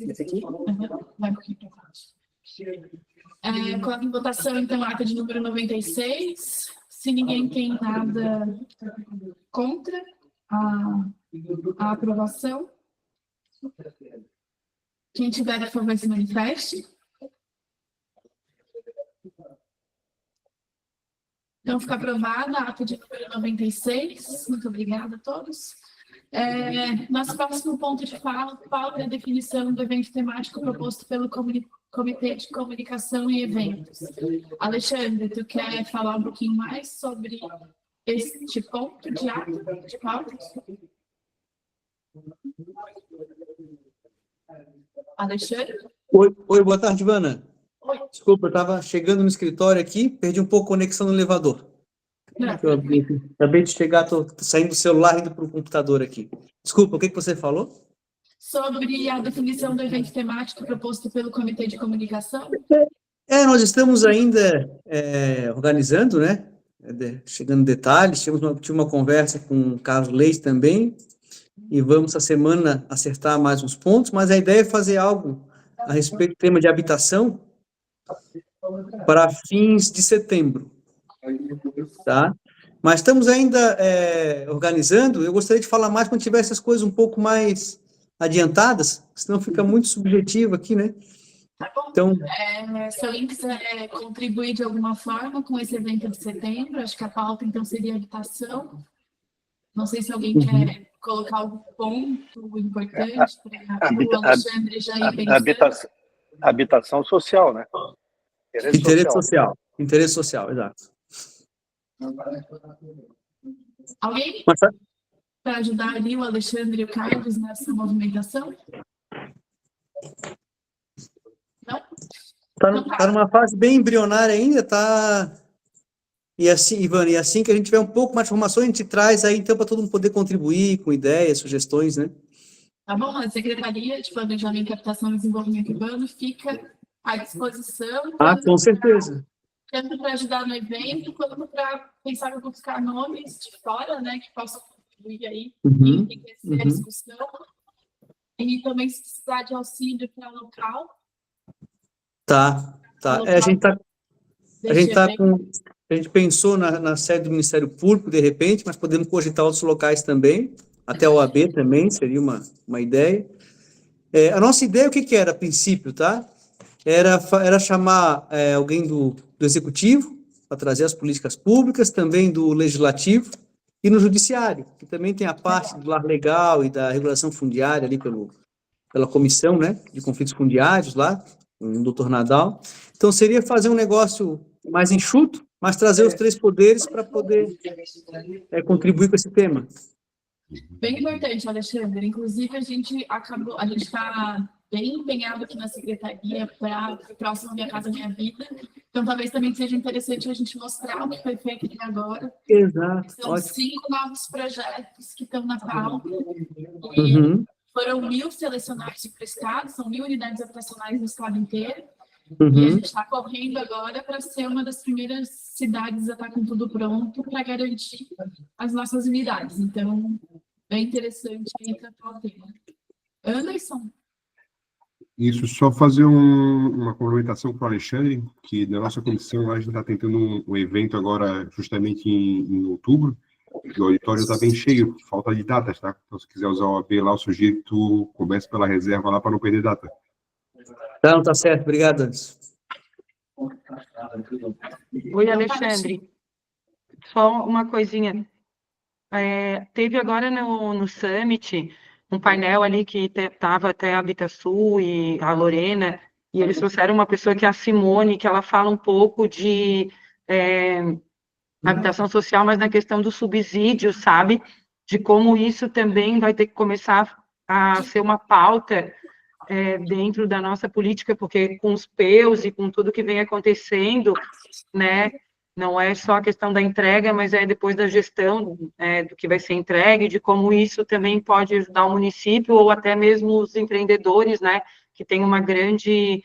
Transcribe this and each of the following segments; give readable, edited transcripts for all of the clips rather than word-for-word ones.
Esse aqui? Vai aqui para baixo. Coloco em votação, então, a ata de número 96. Se ninguém tem nada contra a aprovação, quem tiver a favor se manifeste. Então, fica aprovada a ata de número 96. Muito obrigada a todos. Nosso próximo ponto de pauta é a definição do evento temático proposto pelo Comitê de Comunicação e Eventos. Alexandre, tu quer falar um pouquinho mais sobre este ponto de ata de pauta? Alexandre? Oi, boa tarde, Ivana. Oi. Desculpa, eu estava chegando no escritório aqui, perdi um pouco a conexão no elevador. Acabei de chegar, estou saindo do celular, indo para o computador aqui. Desculpa, o que você falou? Sobre a definição do evento temático proposto pelo Comitê de Comunicação? Nós estamos ainda organizando, né? Chegando em detalhes, tive uma conversa com o Carlos Leite também, e vamos, essa semana, acertar mais uns pontos, mas a ideia é fazer algo a respeito do tema de habitação para fins de setembro. Tá? Mas estamos ainda organizando. Eu gostaria de falar mais quando tiver essas coisas um pouco mais adiantadas, senão fica muito subjetivo aqui, né? Tá bom. Então, se alguém quiser contribuir de alguma forma com esse evento de setembro, acho que a pauta, então, seria habitação. Não sei se alguém quer colocar algum ponto importante para o Alexandre já ir pensando. Habitação social, né? Interesse social, exato. Alguém para ajudar ali o Alexandre e o Carlos nessa movimentação? Não? Está numa fase bem embrionária ainda, tá? E assim, Ivana, e assim que a gente tiver um pouco mais de informação, a gente traz aí, então, para todo mundo poder contribuir com ideias, sugestões, né? Tá bom, a Secretaria de Planejamento, Habitação e Desenvolvimento Urbano fica à disposição. Com certeza. Tanto para ajudar no evento, quanto para pensar em buscar nomes de fora, né, que possam contribuir aí, enriquecer a discussão. E também, se precisar de auxílio para o local. Tá. A gente pensou na sede do Ministério Público, de repente, mas podemos cogitar outros locais também, até o AB também, seria uma ideia. A nossa ideia, o que era a princípio, tá? Era chamar alguém do Executivo, para trazer as políticas públicas, também do Legislativo, e no Judiciário, que também tem a parte do lar legal e da regulação fundiária ali pela comissão, né, de conflitos fundiários lá, com o doutor Nadal. Então, seria fazer um negócio mais enxuto, mas trazer os três poderes para poder contribuir com esse tema. Bem importante, Alexandre. Inclusive, a gente está bem empenhado aqui na Secretaria para o próximo Minha Casa Minha Vida. Então, talvez também seja interessante a gente mostrar o que foi feito até agora. Exato. São ótimo. 5 novos projetos que estão na pauta. E foram 1.000 selecionados e prestados, são 1.000 unidades habitacionais no estado inteiro. E a gente está correndo agora para ser uma das primeiras cidades a estar com tudo pronto para garantir as nossas unidades. Então, é interessante aí tratar o tema. Anderson? Isso, só fazer uma complementação com o Alexandre, que na nossa comissão a gente está tentando um evento agora justamente em outubro, e o auditório está bem cheio, falta de datas, tá? Então, se quiser usar o AB lá, eu sugiro que tu comece pela reserva lá para não perder data. Não, tá certo, obrigado, Anderson. Oi, Alexandre. Só uma coisinha. Teve agora no Summit um painel ali que estava até a Habitasul e a Lorena, e eles trouxeram uma pessoa que é a Simone, que ela fala um pouco de habitação social, mas na questão do subsídio, sabe? De como isso também vai ter que começar a ser uma pauta dentro da nossa política, porque com os PEUs e com tudo que vem acontecendo, né, não é só a questão da entrega, mas depois da gestão do que vai ser entregue, de como isso também pode ajudar o município, ou até mesmo os empreendedores, né, que têm uma grande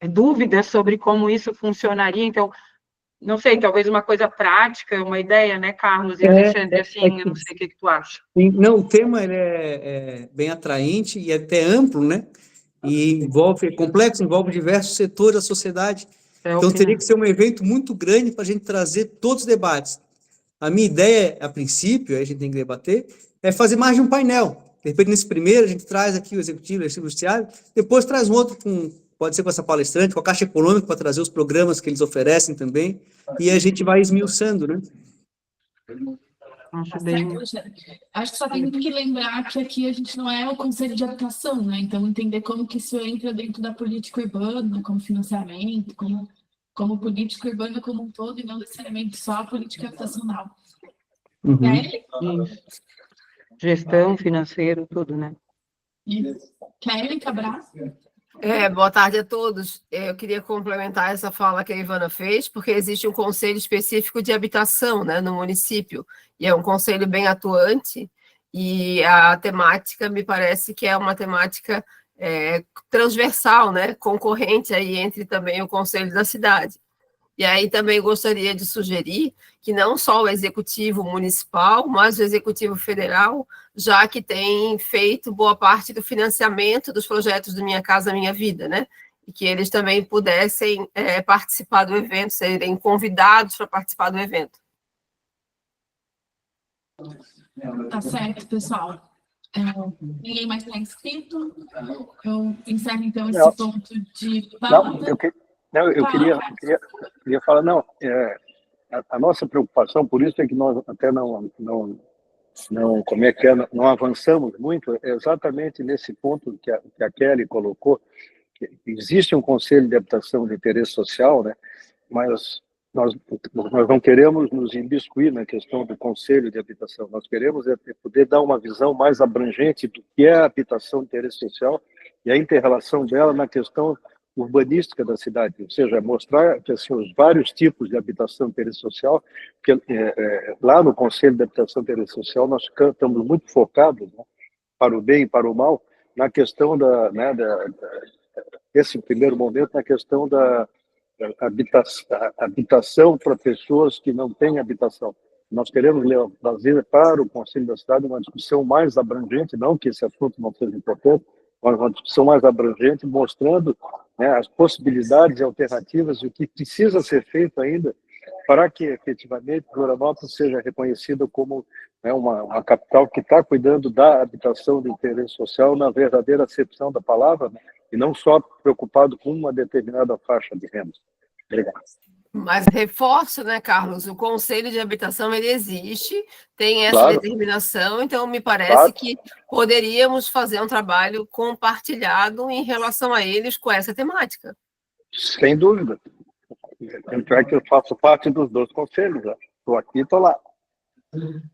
dúvida sobre como isso funcionaria. Então, não sei, talvez uma coisa prática, uma ideia, né, Carlos e Alexandre, assim, eu não sei o que tu acha. Não, o tema ele é bem atraente e até amplo, né? E envolve, é complexo, envolve diversos setores da sociedade. Então, teria que ser um evento muito grande para a gente trazer todos os debates. A minha ideia, a princípio, a gente tem que debater, é fazer mais de um painel. De repente, nesse primeiro, a gente traz aqui o executivo, o legislativo, judiciário, depois traz um outro, pode ser com essa palestrante, com a Caixa Econômica, para trazer os programas que eles oferecem também, e a gente vai esmiuçando, né? Acho que só tem que lembrar que aqui a gente não é o Conselho de Habitação, né? Então, entender como que isso entra dentro da política urbana, como financiamento, como política urbana como um todo, e não necessariamente só a política habitacional. Gestão, financeiro, tudo, né? Kelly Cabral. Boa tarde a todos. Eu queria complementar essa fala que a Ivana fez, porque existe um conselho específico de habitação, né, no município, e é um conselho bem atuante, e a temática me parece que é uma temática transversal, né, concorrente aí entre também o conselho da cidade. E aí também gostaria de sugerir que não só o executivo municipal, mas o executivo federal, já que tem feito boa parte do financiamento dos projetos do Minha Casa Minha Vida, né? E que eles também pudessem participar do evento, serem convidados para participar do evento. Tá certo, pessoal. Ninguém mais está inscrito. Eu encerro, então, esse ponto de pauta. Eu queria falar, a nossa preocupação, por isso é que nós até não avançamos muito, é exatamente nesse ponto que a Kelly colocou, que existe um conselho de habitação de interesse social, né, mas nós não queremos nos imbiscuir na questão do conselho de habitação, nós queremos poder dar uma visão mais abrangente do que é a habitação de interesse social e a inter-relação dela na questão urbanística da cidade, ou seja, mostrar que, assim, os vários tipos de habitação de interesse social, que lá no Conselho de Habitação de Interesse Social nós estamos muito focados, né, para o bem e para o mal, na questão esse primeiro momento, na questão da habitação para pessoas que não têm habitação. Nós queremos trazer para o Conselho da Cidade uma discussão mais abrangente, não que esse assunto não seja importante, mas uma discussão mais abrangente, mostrando, né, as possibilidades e alternativas e o que precisa ser feito ainda para que, efetivamente, Florianópolis seja reconhecida como, né, uma capital que está cuidando da habitação de interesse social na verdadeira acepção da palavra, né, e não só preocupado com uma determinada faixa de renda. Obrigado. Mas reforço, né, Carlos, o Conselho de Habitação, ele existe, tem essa determinação, então me parece que poderíamos fazer um trabalho compartilhado em relação a eles com essa temática. Sem dúvida. Tanto é que eu faço parte dos dois conselhos, estou aqui e estou lá.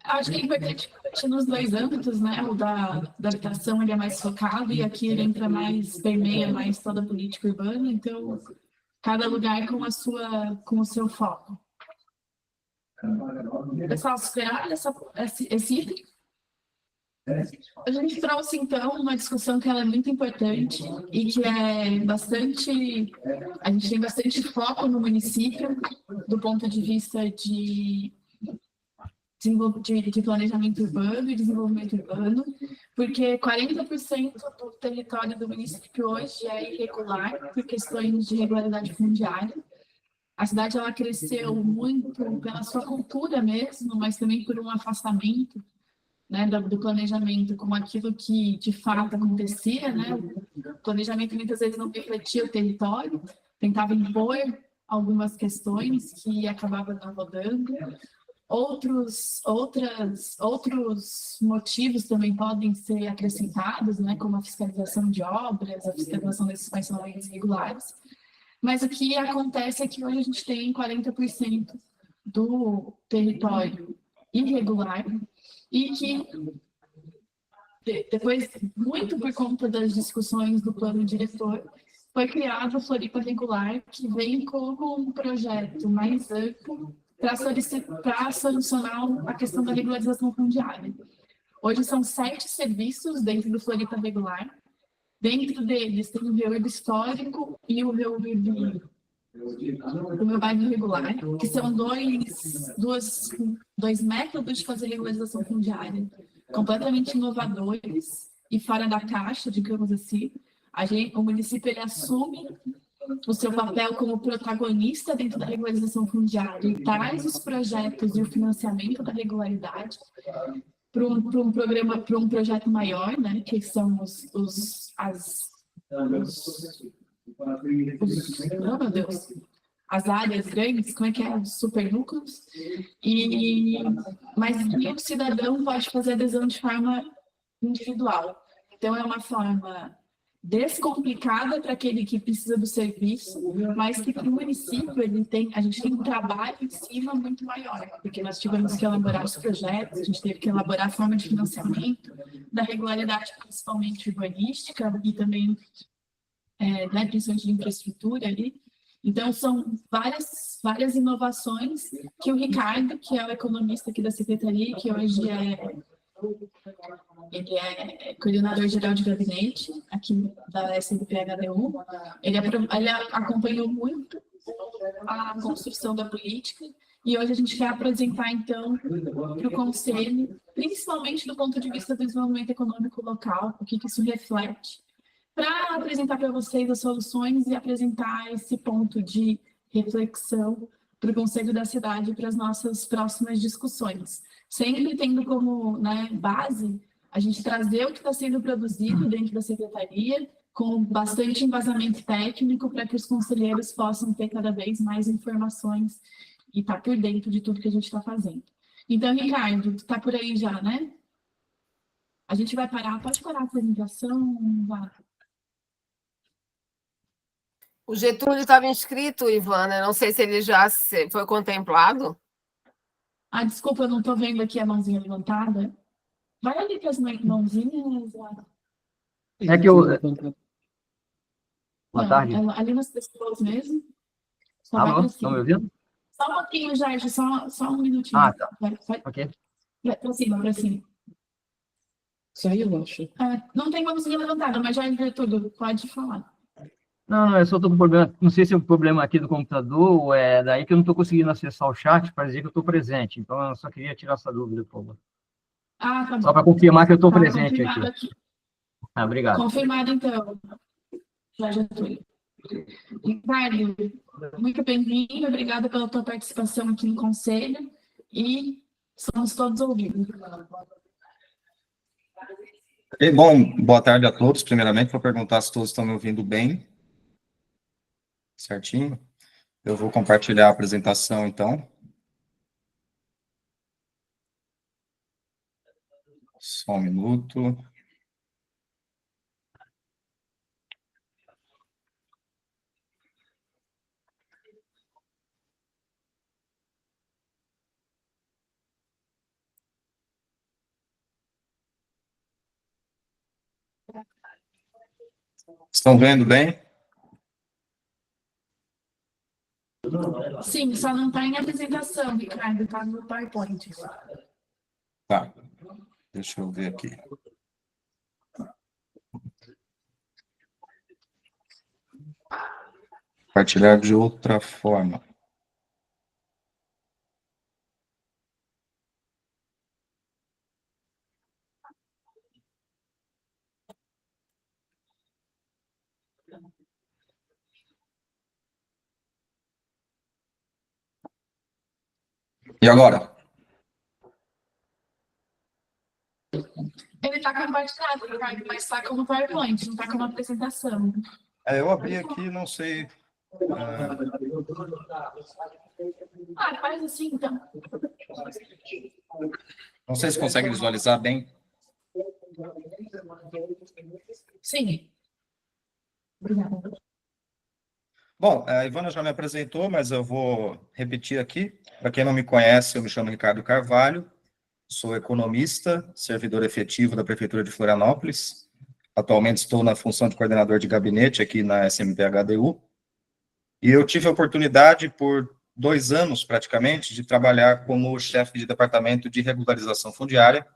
Acho que é importante nos dois âmbitos, né? O da habitação ele é mais focado e aqui ele entra mais, permeia mais toda a política urbana, então cada lugar com o seu foco. Pessoal, superar esse item? A gente trouxe, então, uma discussão que ela é muito importante e que é bastante... A gente tem bastante foco no município, do ponto de vista de planejamento urbano e desenvolvimento urbano, porque 40% do território do município hoje é irregular por questões de regularidade fundiária. A cidade ela cresceu muito pela sua cultura mesmo, mas também por um afastamento, né, do planejamento como aquilo que de fato acontecia, né? O planejamento muitas vezes não refletia o território, tentava impor algumas questões que acabavam não rodando. Outros motivos também podem ser acrescentados, né, como a fiscalização de obras, a fiscalização desses parcelamentos irregulares. Mas o que acontece é que hoje a gente tem 40% do território irregular e que depois, muito por conta das discussões do plano diretor, foi criado o Floripa Regular, que vem como um projeto mais amplo para solucionar a questão da regularização fundiária. Hoje são 7 serviços dentro do Floripa Regular. Dentro deles tem o reúbe histórico e o reúbe o meu bairro regular, que são dois métodos de fazer regularização fundiária completamente inovadores e fora da caixa, digamos assim. O município ele assume o seu papel como protagonista dentro da regularização fundiária e traz os projetos e o financiamento da regularidade para um programa, para um projeto maior, né, que são as áreas grandes, como é que é? Os supernúcleos. Mas o cidadão pode fazer adesão de forma individual. Então, é uma forma descomplicada para aquele que precisa do serviço, mas que para o município a gente tem um trabalho em cima muito maior, porque nós tivemos que elaborar os projetos, a gente teve que elaborar a forma de financiamento, da regularidade principalmente urbanística e também principalmente de infraestrutura ali. Então, são várias inovações que o Ricardo, que é o economista aqui da Secretaria, que hoje ele é coordenador-geral de gabinete aqui da SMPHDU, ele acompanhou muito a construção da política e hoje a gente quer apresentar, então, para o Conselho, principalmente do ponto de vista do desenvolvimento econômico local, o que isso reflete, para apresentar para vocês as soluções e apresentar esse ponto de reflexão para o Conselho da Cidade e para as nossas próximas discussões. Sempre tendo como base a gente trazer o que está sendo produzido dentro da Secretaria, com bastante embasamento técnico, para que os conselheiros possam ter cada vez mais informações e estar por dentro de tudo que a gente está fazendo. Então, Ricardo, tu está por aí já, né? A gente vai parar, pode parar a apresentação? Vai. O Getúlio estava inscrito, Ivana, não sei se ele já foi contemplado. Ah, desculpa, eu não estou vendo aqui a mãozinha levantada. Vai ali com as mãozinhas. É que eu... Boa tarde. Ali nas pessoas mesmo. Alô, estão me ouvindo? Só um pouquinho, Jorge, só um minutinho. Ah, tá. Ok. Para cima, para cima. Saiu, eu acho. Não tem mãozinha levantada, mas Jorge Getúlio, pode falar. Não, eu só estou com problema. Não sei se é um problema aqui do computador ou é daí que eu não estou conseguindo acessar o chat para dizer que eu estou presente. Então, eu só queria tirar essa dúvida, por favor. Ah, tá bom. Só para confirmar que eu estou presente aqui. Obrigado. Confirmado, então. Jorge Getúlio. Ricardo, muito bem-vindo. Obrigada pela tua participação aqui no Conselho. E somos todos ouvidos. Bom, boa tarde a todos. Primeiramente, vou perguntar se todos estão me ouvindo bem. Certinho? Eu vou compartilhar a apresentação, então. Só um minuto. Estão vendo bem? Sim, só não está em apresentação, Ricardo, está no PowerPoint. Tá. Deixa eu ver aqui. Compartilhar de outra forma. E agora? Ele está compartilhado, Ricardo, mas está como PowerPoint, não está como apresentação. Eu abri aqui, não sei. Faz assim, então. Não sei se consegue visualizar bem. Sim. Obrigada. Bom, a Ivana já me apresentou, mas eu vou repetir aqui. Para quem não me conhece, eu me chamo Ricardo Carvalho, sou economista, servidor efetivo da Prefeitura de Florianópolis. Atualmente estou na função de coordenador de gabinete aqui na SMPHDU. E eu tive a oportunidade, por 2 anos praticamente, de trabalhar como chefe de departamento de regularização fundiária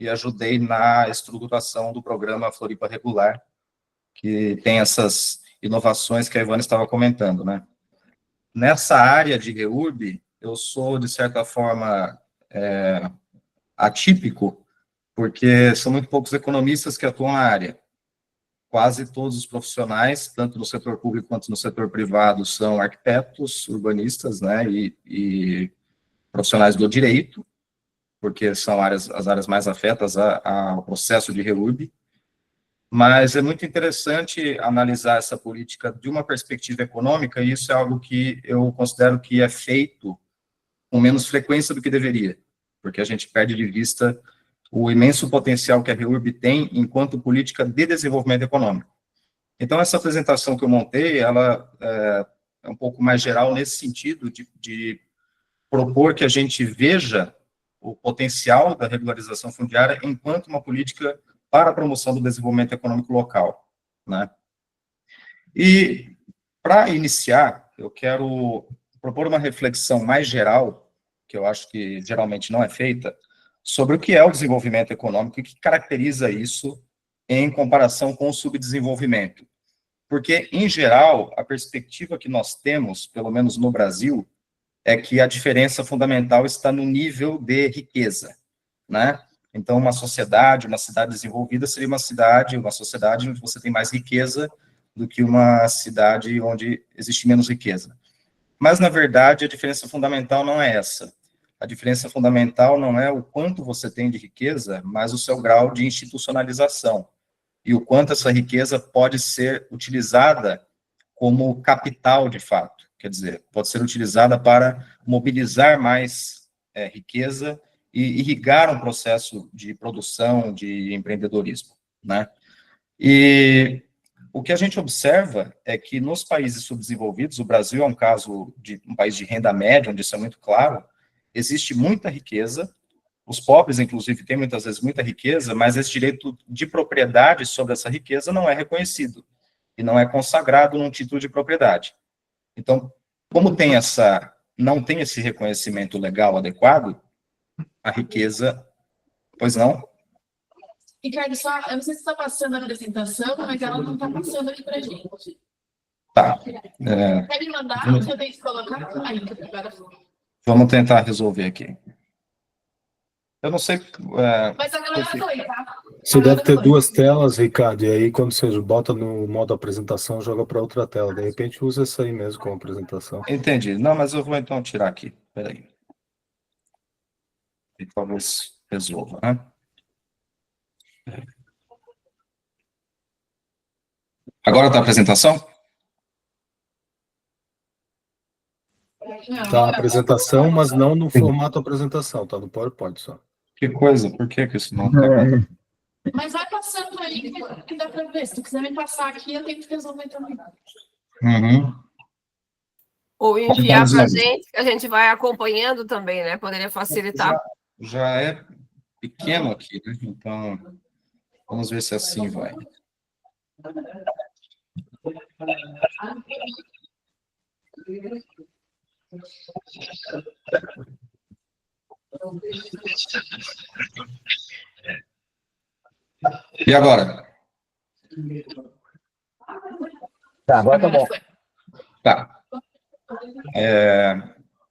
e ajudei na estruturação do programa Floripa Regular, que tem essas inovações que a Ivana estava comentando, né? nessa área de REURB, eu sou, de certa forma, atípico, porque são muito poucos economistas que atuam na área. Quase todos os profissionais, tanto no setor público quanto no setor privado, são arquitetos, urbanistas, né, e profissionais do direito, porque são as áreas mais afetas ao processo de REURB. Mas é muito interessante analisar essa política de uma perspectiva econômica, e isso é algo que eu considero que é feito com menos frequência do que deveria, porque a gente perde de vista o imenso potencial que a REURB tem enquanto política de desenvolvimento econômico. Então, essa apresentação que eu montei, ela é um pouco mais geral nesse sentido de propor que a gente veja o potencial da regularização fundiária enquanto uma política para a promoção do desenvolvimento econômico local, né? E, para iniciar, eu quero propor uma reflexão mais geral, que eu acho que geralmente não é feita, sobre o que é o desenvolvimento econômico e o que caracteriza isso em comparação com o subdesenvolvimento. Porque, em geral, a perspectiva que nós temos, pelo menos no Brasil, é que a diferença fundamental está no nível de riqueza, né? Então, uma sociedade, uma cidade desenvolvida seria uma sociedade onde você tem mais riqueza do que uma cidade onde existe menos riqueza. Mas, na verdade, a diferença fundamental não é essa. A diferença fundamental não é o quanto você tem de riqueza, mas o seu grau de institucionalização. E o quanto essa riqueza pode ser utilizada como capital, de fato. Quer dizer, pode ser utilizada para mobilizar mais riqueza e irrigar um processo de produção, de empreendedorismo, né? E o que a gente observa é que nos países subdesenvolvidos, o Brasil é um caso de um país de renda média, onde isso é muito claro, existe muita riqueza, os pobres, inclusive, têm muitas vezes muita riqueza, mas esse direito de propriedade sobre essa riqueza não é reconhecido e não é consagrado num título de propriedade. Então, como não tem esse reconhecimento legal adequado, a riqueza, pois não? Ricardo, eu não sei se está passando a apresentação, mas ela não está passando aqui para a gente. Tá. Quer me mandar? Eu tenho que colocar? Aí, agora foi. Vamos tentar resolver aqui. Eu não sei... Mas agora foi, tá? Você deve ter duas telas, Ricardo, e aí quando você bota no modo apresentação, joga para outra tela. De repente usa essa aí mesmo como apresentação. Entendi. Não, mas eu vou então tirar aqui. Espera aí. E talvez resolva, né? Agora está a apresentação? Tá a apresentação, mas não no formato apresentação, tá no PowerPoint só. Que coisa, por que isso não está? Mas vai passando aí que dá para ver. Se tu quiser me passar aqui, eu tenho que resolver também. Uhum. Ou enviar para a gente vai acompanhando também, né? Poderia facilitar. Já é pequeno aqui, né? Então, vamos ver se assim vai. E agora? Tá, agora tá bom. Tá.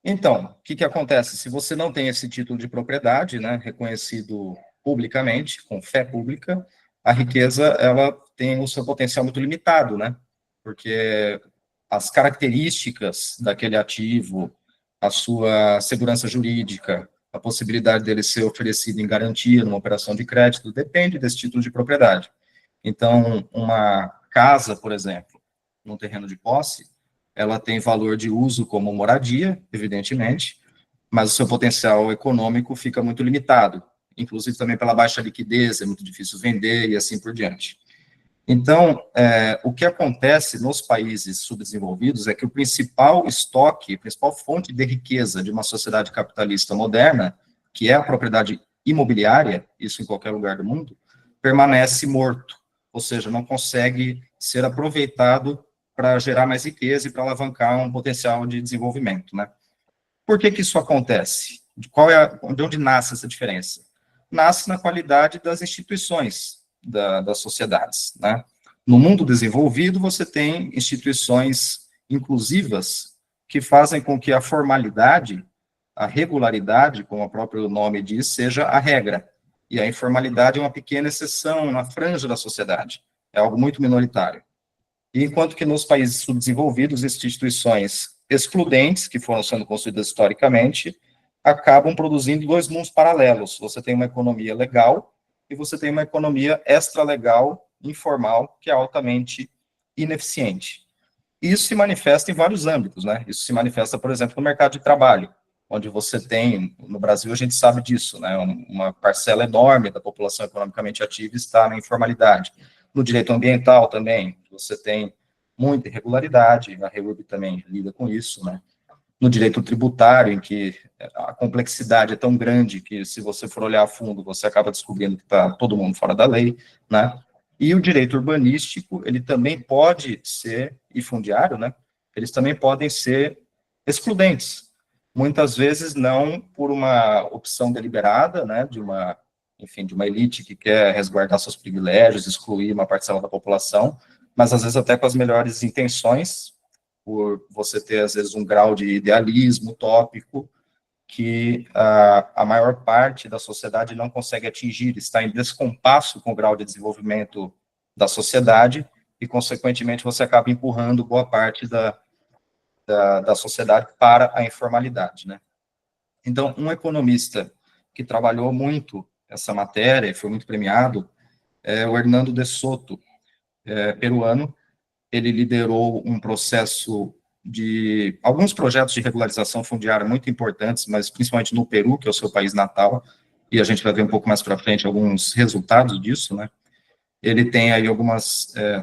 Então, o que acontece? Se você não tem esse título de propriedade, né, reconhecido publicamente, com fé pública, a riqueza, ela tem o seu potencial muito limitado, né? Porque as características daquele ativo, a sua segurança jurídica, a possibilidade dele ser oferecido em garantia numa operação de crédito, depende desse título de propriedade. Então, uma casa, por exemplo, num terreno de posse, ela tem valor de uso como moradia, evidentemente, mas o seu potencial econômico fica muito limitado, inclusive também pela baixa liquidez, é muito difícil vender e assim por diante. Então, o que acontece nos países subdesenvolvidos é que o principal estoque, a principal fonte de riqueza de uma sociedade capitalista moderna, que é a propriedade imobiliária, isso em qualquer lugar do mundo, permanece morto, ou seja, não consegue ser aproveitado para gerar mais riqueza e para alavancar um potencial de desenvolvimento, né? Por que isso acontece? De onde nasce essa diferença? Nasce na qualidade das instituições das sociedades, né? No mundo desenvolvido, você tem instituições inclusivas que fazem com que a formalidade, a regularidade, como o próprio nome diz, seja a regra. E a informalidade é uma pequena exceção na franja da sociedade. É algo muito minoritário. E enquanto que nos países subdesenvolvidos, instituições excludentes, que foram sendo construídas historicamente, acabam produzindo dois mundos paralelos. Você tem uma economia legal e você tem uma economia extralegal, informal, que é altamente ineficiente. Isso se manifesta em vários âmbitos, né? Isso se manifesta, por exemplo, no mercado de trabalho, onde você tem, no Brasil a gente sabe disso, né? Uma parcela enorme da população economicamente ativa está na informalidade. No direito ambiental também, você tem muita irregularidade, a REURB também lida com isso, né? No direito tributário, em que a complexidade é tão grande que, se você for olhar a fundo, você acaba descobrindo que está todo mundo fora da lei, né? E o direito urbanístico, ele também pode ser, e fundiário, né? Eles também podem ser excludentes. Muitas vezes não por uma opção deliberada, né? De uma elite que quer resguardar seus privilégios, excluir uma parcela da população, mas às vezes até com as melhores intenções, por você ter, às vezes, um grau de idealismo utópico que a maior parte da sociedade não consegue atingir, está em descompasso com o grau de desenvolvimento da sociedade, e, consequentemente, você acaba empurrando boa parte da sociedade para a informalidade, né? Então, um economista que trabalhou muito essa matéria, e foi muito premiado, é o Hernando de Soto, peruano. Ele liderou um processo de alguns projetos de regularização fundiária muito importantes, mas principalmente no Peru, que é o seu país natal, e a gente vai ver um pouco mais para frente alguns resultados disso, né? Ele tem aí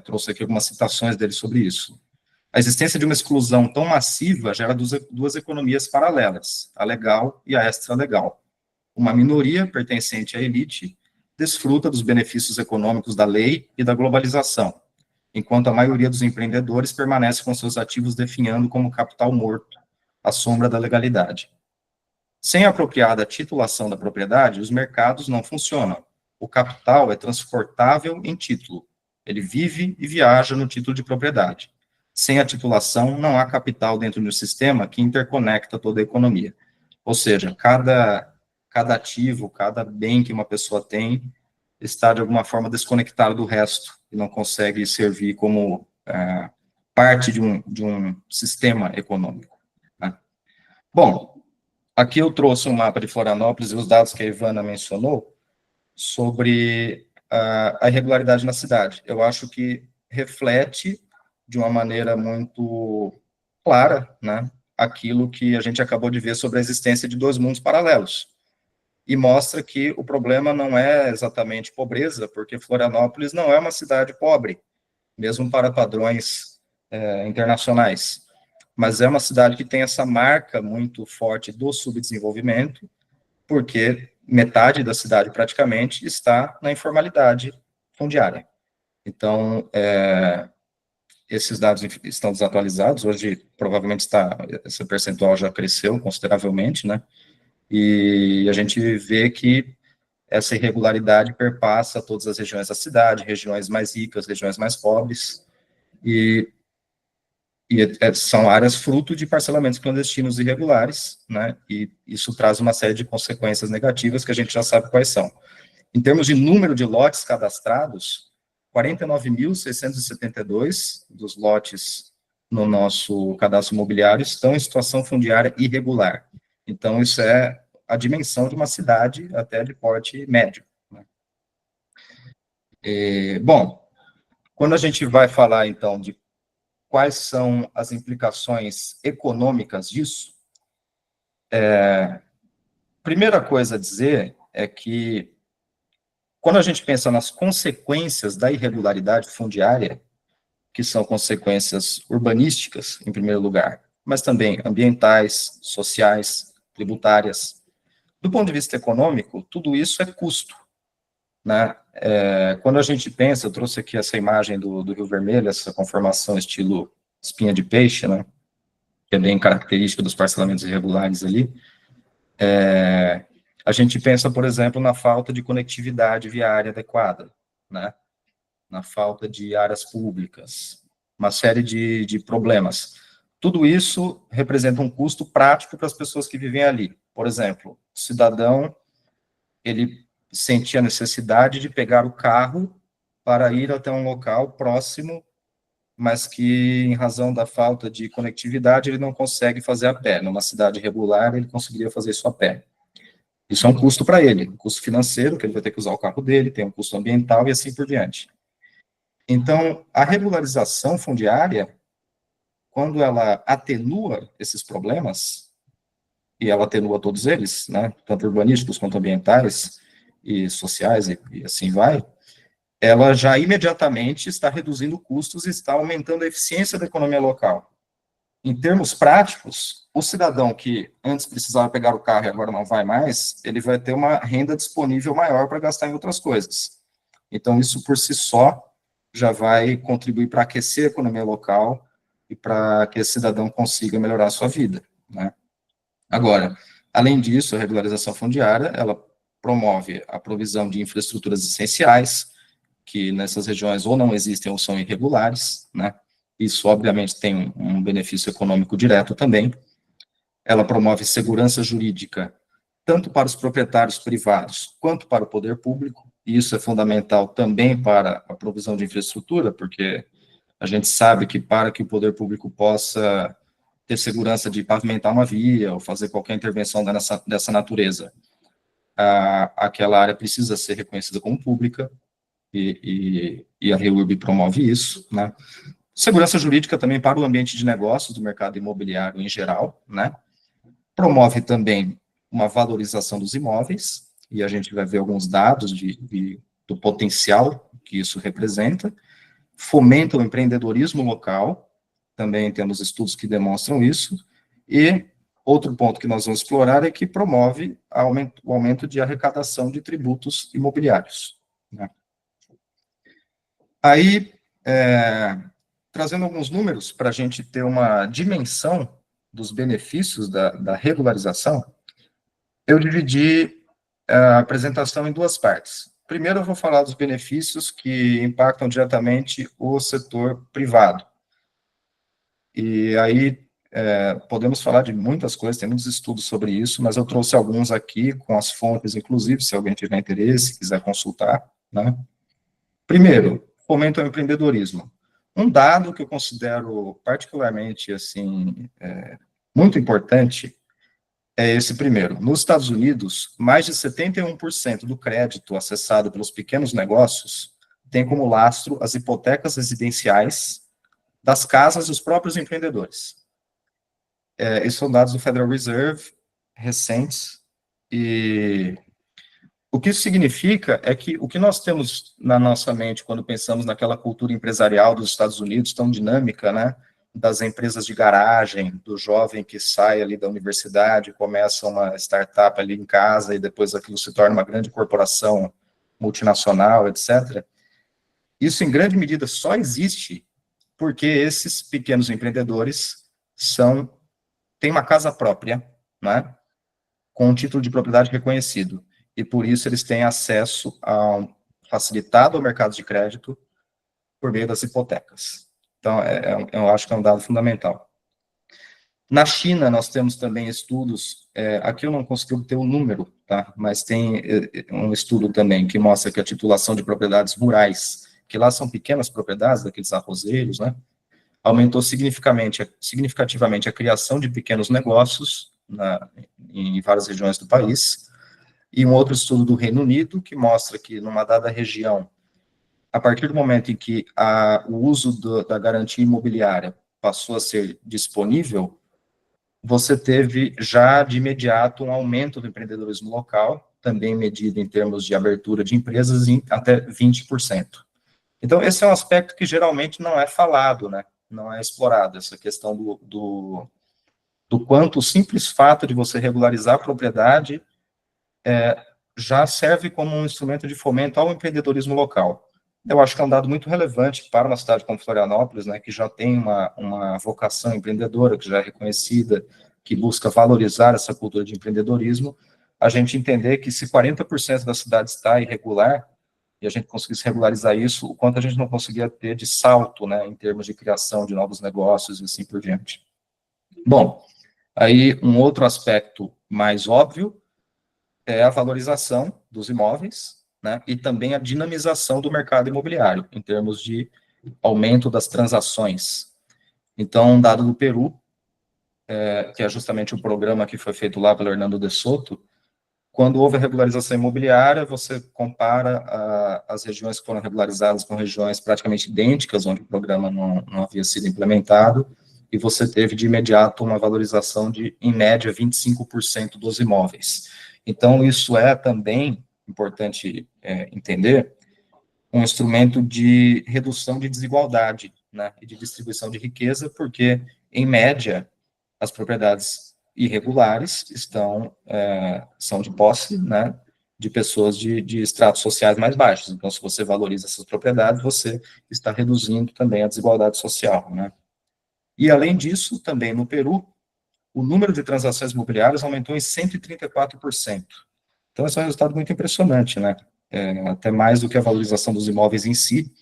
trouxe aqui algumas citações dele sobre isso. A existência de uma exclusão tão massiva gera duas economias paralelas, a legal e a extralegal. Uma minoria pertencente à elite desfruta dos benefícios econômicos da lei e da globalização, enquanto a maioria dos empreendedores permanece com seus ativos definhando como capital morto, à sombra da legalidade. Sem a apropriada titulação da propriedade, os mercados não funcionam. O capital é transportável em título. Ele vive e viaja no título de propriedade. Sem a titulação, não há capital dentro do sistema que interconecta toda a economia. Ou seja, cada ativo, cada bem que uma pessoa tem, está, de alguma forma, desconectado do resto, e não consegue servir como parte de um sistema econômico, né? Bom, aqui eu trouxe um mapa de Florianópolis e os dados que a Ivana mencionou sobre a irregularidade na cidade. Eu acho que reflete de uma maneira muito clara, né, aquilo que a gente acabou de ver sobre a existência de dois mundos paralelos. E mostra que o problema não é exatamente pobreza, porque Florianópolis não é uma cidade pobre, mesmo para padrões internacionais, mas é uma cidade que tem essa marca muito forte do subdesenvolvimento, porque metade da cidade, praticamente, está na informalidade fundiária. Então, esses dados estão desatualizados, hoje, provavelmente, esse percentual já cresceu consideravelmente, né? E a gente vê que essa irregularidade perpassa todas as regiões da cidade, regiões mais ricas, regiões mais pobres, e são áreas fruto de parcelamentos clandestinos irregulares, né, e isso traz uma série de consequências negativas que a gente já sabe quais são. Em termos de número de lotes cadastrados, 49.672 dos lotes no nosso cadastro imobiliário estão em situação fundiária irregular. Então, isso é a dimensão de uma cidade até de porte médio, né? Bom, quando a gente vai falar, então, de quais são as implicações econômicas disso, primeira coisa a dizer é que, quando a gente pensa nas consequências da irregularidade fundiária, que são consequências urbanísticas, em primeiro lugar, mas também ambientais, sociais, tributárias, do ponto de vista econômico, tudo isso é custo, né? Quando a gente pensa, eu trouxe aqui essa imagem do Rio Vermelho, essa conformação estilo espinha de peixe, né, que é bem característica dos parcelamentos irregulares ali. A gente pensa, por exemplo, na falta de conectividade viária adequada, né, na falta de áreas públicas, uma série de problemas. tudo isso representa um custo prático para as pessoas que vivem ali. Por exemplo, o cidadão, ele sentia a necessidade de pegar o carro para ir até um local próximo, mas que, em razão da falta de conectividade, ele não consegue fazer a pé. Numa cidade regular, ele conseguiria fazer isso a pé. Isso é um custo para ele, um custo financeiro, que ele vai ter que usar o carro dele, tem um custo ambiental e assim por diante. Então, a regularização fundiária, quando ela atenua esses problemas, e ela atenua todos eles, né, tanto urbanísticos quanto ambientais e sociais e assim vai, ela já imediatamente está reduzindo custos e está aumentando a eficiência da economia local. Em termos práticos, o cidadão que antes precisava pegar o carro e agora não vai mais, ele vai ter uma renda disponível maior para gastar em outras coisas. Então, isso por si só já vai contribuir para aquecer a economia local e para que esse cidadão consiga melhorar a sua vida, né? Agora, além disso, a regularização fundiária, ela promove a provisão de infraestruturas essenciais, que nessas regiões ou não existem ou são irregulares, né? Isso, obviamente, tem um benefício econômico direto também. Ela promove segurança jurídica, tanto para os proprietários privados, quanto para o poder público, e isso é fundamental também para a provisão de infraestrutura, porque a gente sabe que para que o poder público possa ter segurança de pavimentar uma via, ou fazer qualquer intervenção dessa natureza, aquela área precisa ser reconhecida como pública, e a REURB promove isso, né? Segurança jurídica também para o ambiente de negócios do mercado imobiliário em geral, né? Promove também uma valorização dos imóveis, e a gente vai ver alguns dados do potencial que isso representa. Fomenta o empreendedorismo local, também temos estudos que demonstram isso, e outro ponto que nós vamos explorar é que promove o aumento de arrecadação de tributos imobiliários, né? Aí, trazendo alguns números para a gente ter uma dimensão dos benefícios da regularização, eu dividi a apresentação em duas partes. Primeiro, eu vou falar dos benefícios que impactam diretamente o setor privado. E aí, podemos falar de muitas coisas, tem muitos estudos sobre isso, mas eu trouxe alguns aqui, com as fontes, inclusive, se alguém tiver interesse, quiser consultar, né? Primeiro, fomenta o empreendedorismo. Um dado que eu considero particularmente, assim, muito importante, é esse primeiro. Nos Estados Unidos, mais de 71% do crédito acessado pelos pequenos negócios tem como lastro as hipotecas residenciais das casas dos próprios empreendedores. Esses são dados do Federal Reserve, recentes, e o que isso significa é que o que nós temos na nossa mente quando pensamos naquela cultura empresarial dos Estados Unidos, tão dinâmica, né, das empresas de garagem, do jovem que sai ali da universidade, começa uma startup ali em casa e depois aquilo se torna uma grande corporação multinacional, etc. Isso, em grande medida, só existe porque esses pequenos empreendedores têm uma casa própria, né, com um título de propriedade reconhecido, e por isso eles têm acesso facilitado ao mercado de crédito por meio das hipotecas. Então, eu acho que é um dado fundamental. Na China, nós temos também estudos, aqui eu não consegui obter o número, tá? Mas tem um estudo também que mostra que a titulação de propriedades rurais, que lá são pequenas propriedades, daqueles arrozeiros, né? Aumentou significativamente a criação de pequenos negócios em várias regiões do país. E um outro estudo do Reino Unido, que mostra que numa dada região, a partir do momento em que o uso da garantia imobiliária passou a ser disponível, você teve já de imediato um aumento do empreendedorismo local, também medido em termos de abertura de empresas em até 20%. Então, esse é um aspecto que geralmente não é falado, né? Não é explorado, essa questão do quanto o simples fato de você regularizar a propriedade já serve como um instrumento de fomento ao empreendedorismo local. Eu acho que é um dado muito relevante para uma cidade como Florianópolis, né, que já tem uma vocação empreendedora, que já é reconhecida, que busca valorizar essa cultura de empreendedorismo, a gente entender que se 40% da cidade está irregular, e a gente conseguisse regularizar isso, o quanto a gente não conseguia ter de salto, né, em termos de criação de novos negócios e assim por diante. Bom, aí um outro aspecto mais óbvio é a valorização dos imóveis, né, e também a dinamização do mercado imobiliário, em termos de aumento das transações. Então, um dado do Peru, que é justamente o programa que foi feito lá pelo Hernando de Soto, quando houve a regularização imobiliária, você compara as regiões que foram regularizadas com regiões praticamente idênticas, onde o programa não havia sido implementado, e você teve de imediato uma valorização de, em média, 25% dos imóveis. Então, isso é também importante entender, um instrumento de redução de desigualdade, né, e de distribuição de riqueza, porque, em média, as propriedades irregulares são de posse, né, de pessoas de estratos sociais mais baixos. Então, se você valoriza essas propriedades, você está reduzindo também a desigualdade social, né. E, além disso, também no Peru, o número de transações imobiliárias aumentou em 134%. Então, esse é um resultado muito impressionante, né, até mais do que a valorização dos imóveis em si,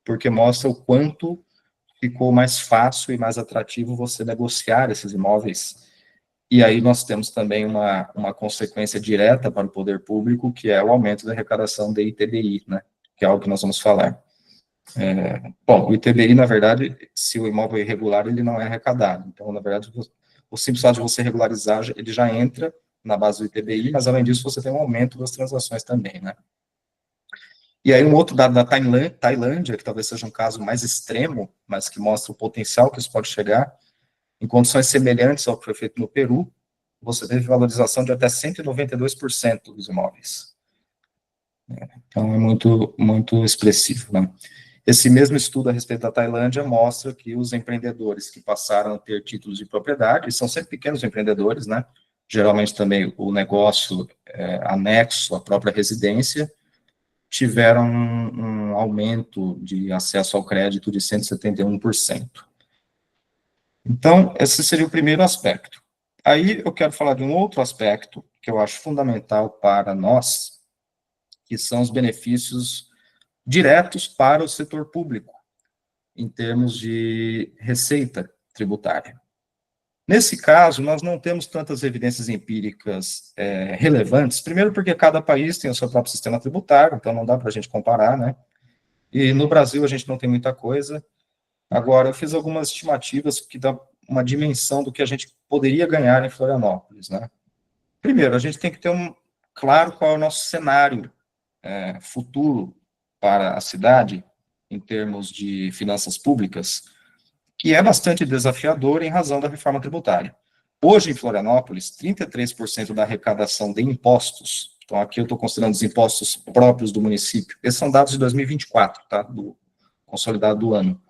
porque mostra o quanto ficou mais fácil e mais atrativo você negociar esses imóveis. E aí nós temos também uma consequência direta para o poder público, que é o aumento da arrecadação de ITBI, né, que é algo que nós vamos falar. Bom, o ITBI, na verdade, se o imóvel é irregular, ele não é arrecadado. Então, na verdade, o simples fato de você regularizar, ele já entra na base do ITBI, mas, além disso, você tem um aumento das transações também, né. E aí, um outro dado da Tailândia, que talvez seja um caso mais extremo, mas que mostra o potencial que isso pode chegar, em condições semelhantes ao que foi feito no Peru, você teve valorização de até 192% dos imóveis. Então, é muito, muito expressivo, né? Esse mesmo estudo a respeito da Tailândia mostra que os empreendedores que passaram a ter títulos de propriedade, são sempre pequenos empreendedores, né? Geralmente também o negócio anexo à própria residência, tiveram um aumento de acesso ao crédito de 171%. Então, esse seria o primeiro aspecto. Aí eu quero falar de um outro aspecto que eu acho fundamental para nós, que são os benefícios diretos para o setor público, em termos de receita tributária. Nesse caso, nós não temos tantas evidências empíricas relevantes, primeiro porque cada país tem o seu próprio sistema tributário, então não dá para a gente comparar, né? E no Brasil a gente não tem muita coisa. Agora, eu fiz algumas estimativas que dão uma dimensão do que a gente poderia ganhar em Florianópolis, né? Primeiro, a gente tem que ter claro qual é o nosso cenário futuro para a cidade, em termos de finanças públicas, que é bastante desafiador em razão da reforma tributária. Hoje, em Florianópolis, 33% da arrecadação de impostos, então aqui eu estou considerando os impostos próprios do município, esses são dados de 2024, tá, do consolidado do ano.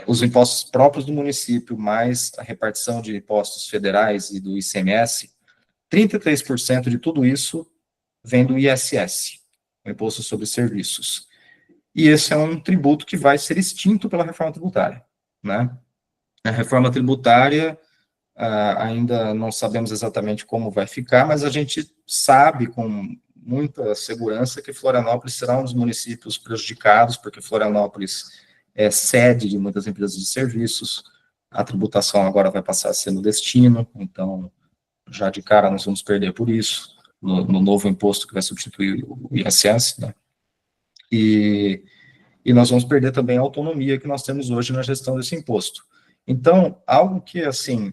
Os impostos próprios do município, mais a repartição de impostos federais e do ICMS, 33% de tudo isso vem do ISS, o Imposto sobre Serviços. E esse é um tributo que vai ser extinto pela reforma tributária, né? A reforma tributária, ainda não sabemos exatamente como vai ficar, mas a gente sabe com muita segurança que Florianópolis será um dos municípios prejudicados, porque Florianópolis é sede de muitas empresas de serviços, a tributação agora vai passar a ser no destino, então, já de cara nós vamos perder por isso, no novo imposto que vai substituir o ISS, né? E nós vamos perder também a autonomia que nós temos hoje na gestão desse imposto. Então, algo que, assim,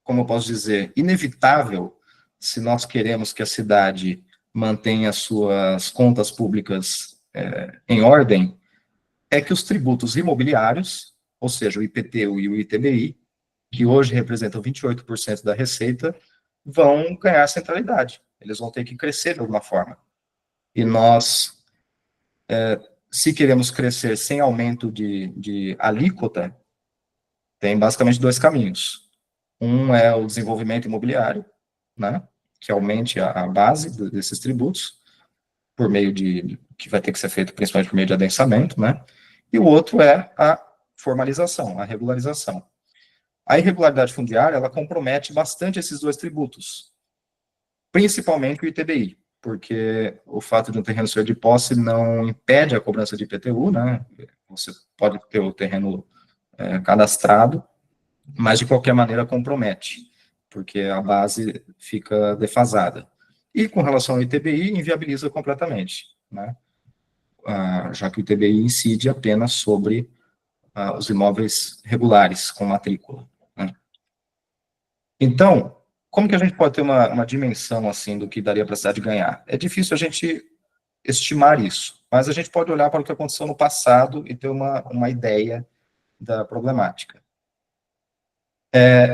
como eu posso dizer, inevitável, se nós queremos que a cidade mantenha suas contas públicas em ordem, é que os tributos imobiliários, ou seja, o IPTU e o ITBI, que hoje representam 28% da receita, vão ganhar centralidade. Eles vão ter que crescer de alguma forma. E nós, se queremos crescer sem aumento de alíquota, tem basicamente dois caminhos. Um é o desenvolvimento imobiliário, né, que aumente a base desses tributos, por meio que vai ter que ser feito principalmente por meio de adensamento, né, e o outro é a formalização, a regularização. A irregularidade fundiária, ela compromete bastante esses dois tributos, principalmente o ITBI, porque o fato de um terreno ser de posse não impede a cobrança de IPTU, né, você pode ter o terreno cadastrado, mas de qualquer maneira compromete, porque a base fica defasada. E com relação ao ITBI, inviabiliza completamente, né? Já que o ITBI incide apenas sobre os imóveis regulares, com matrícula, né? Então, como que a gente pode ter uma dimensão, assim, do que daria para a cidade ganhar? É difícil a gente estimar isso, mas a gente pode olhar para o que aconteceu no passado e ter uma ideia da problemática.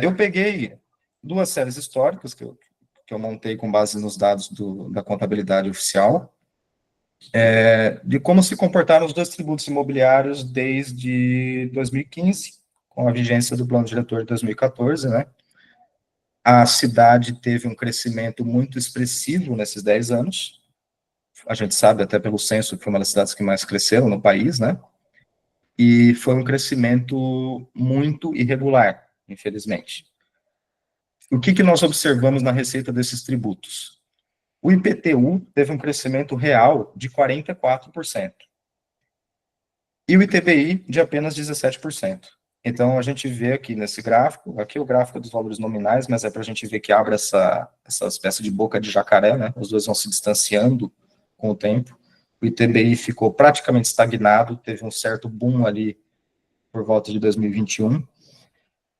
Eu peguei 2 séries históricas que eu montei com base nos dados da contabilidade oficial, de como se comportaram os 2 tributos imobiliários desde 2015, com a vigência do plano diretor de 2014, né? A cidade teve um crescimento muito expressivo nesses 10 anos, a gente sabe até pelo censo que foi uma das cidades que mais cresceram no país, né? E foi um crescimento muito irregular, infelizmente. O que nós observamos na receita desses tributos? O IPTU teve um crescimento real de 44%. E o ITBI de apenas 17%. Então, a gente vê aqui nesse gráfico, aqui é o gráfico dos valores nominais, mas é para a gente ver que abre essa espécie de boca de jacaré, né? Os dois vão se distanciando com o tempo. O ITBI ficou praticamente estagnado, teve um certo boom ali por volta de 2021.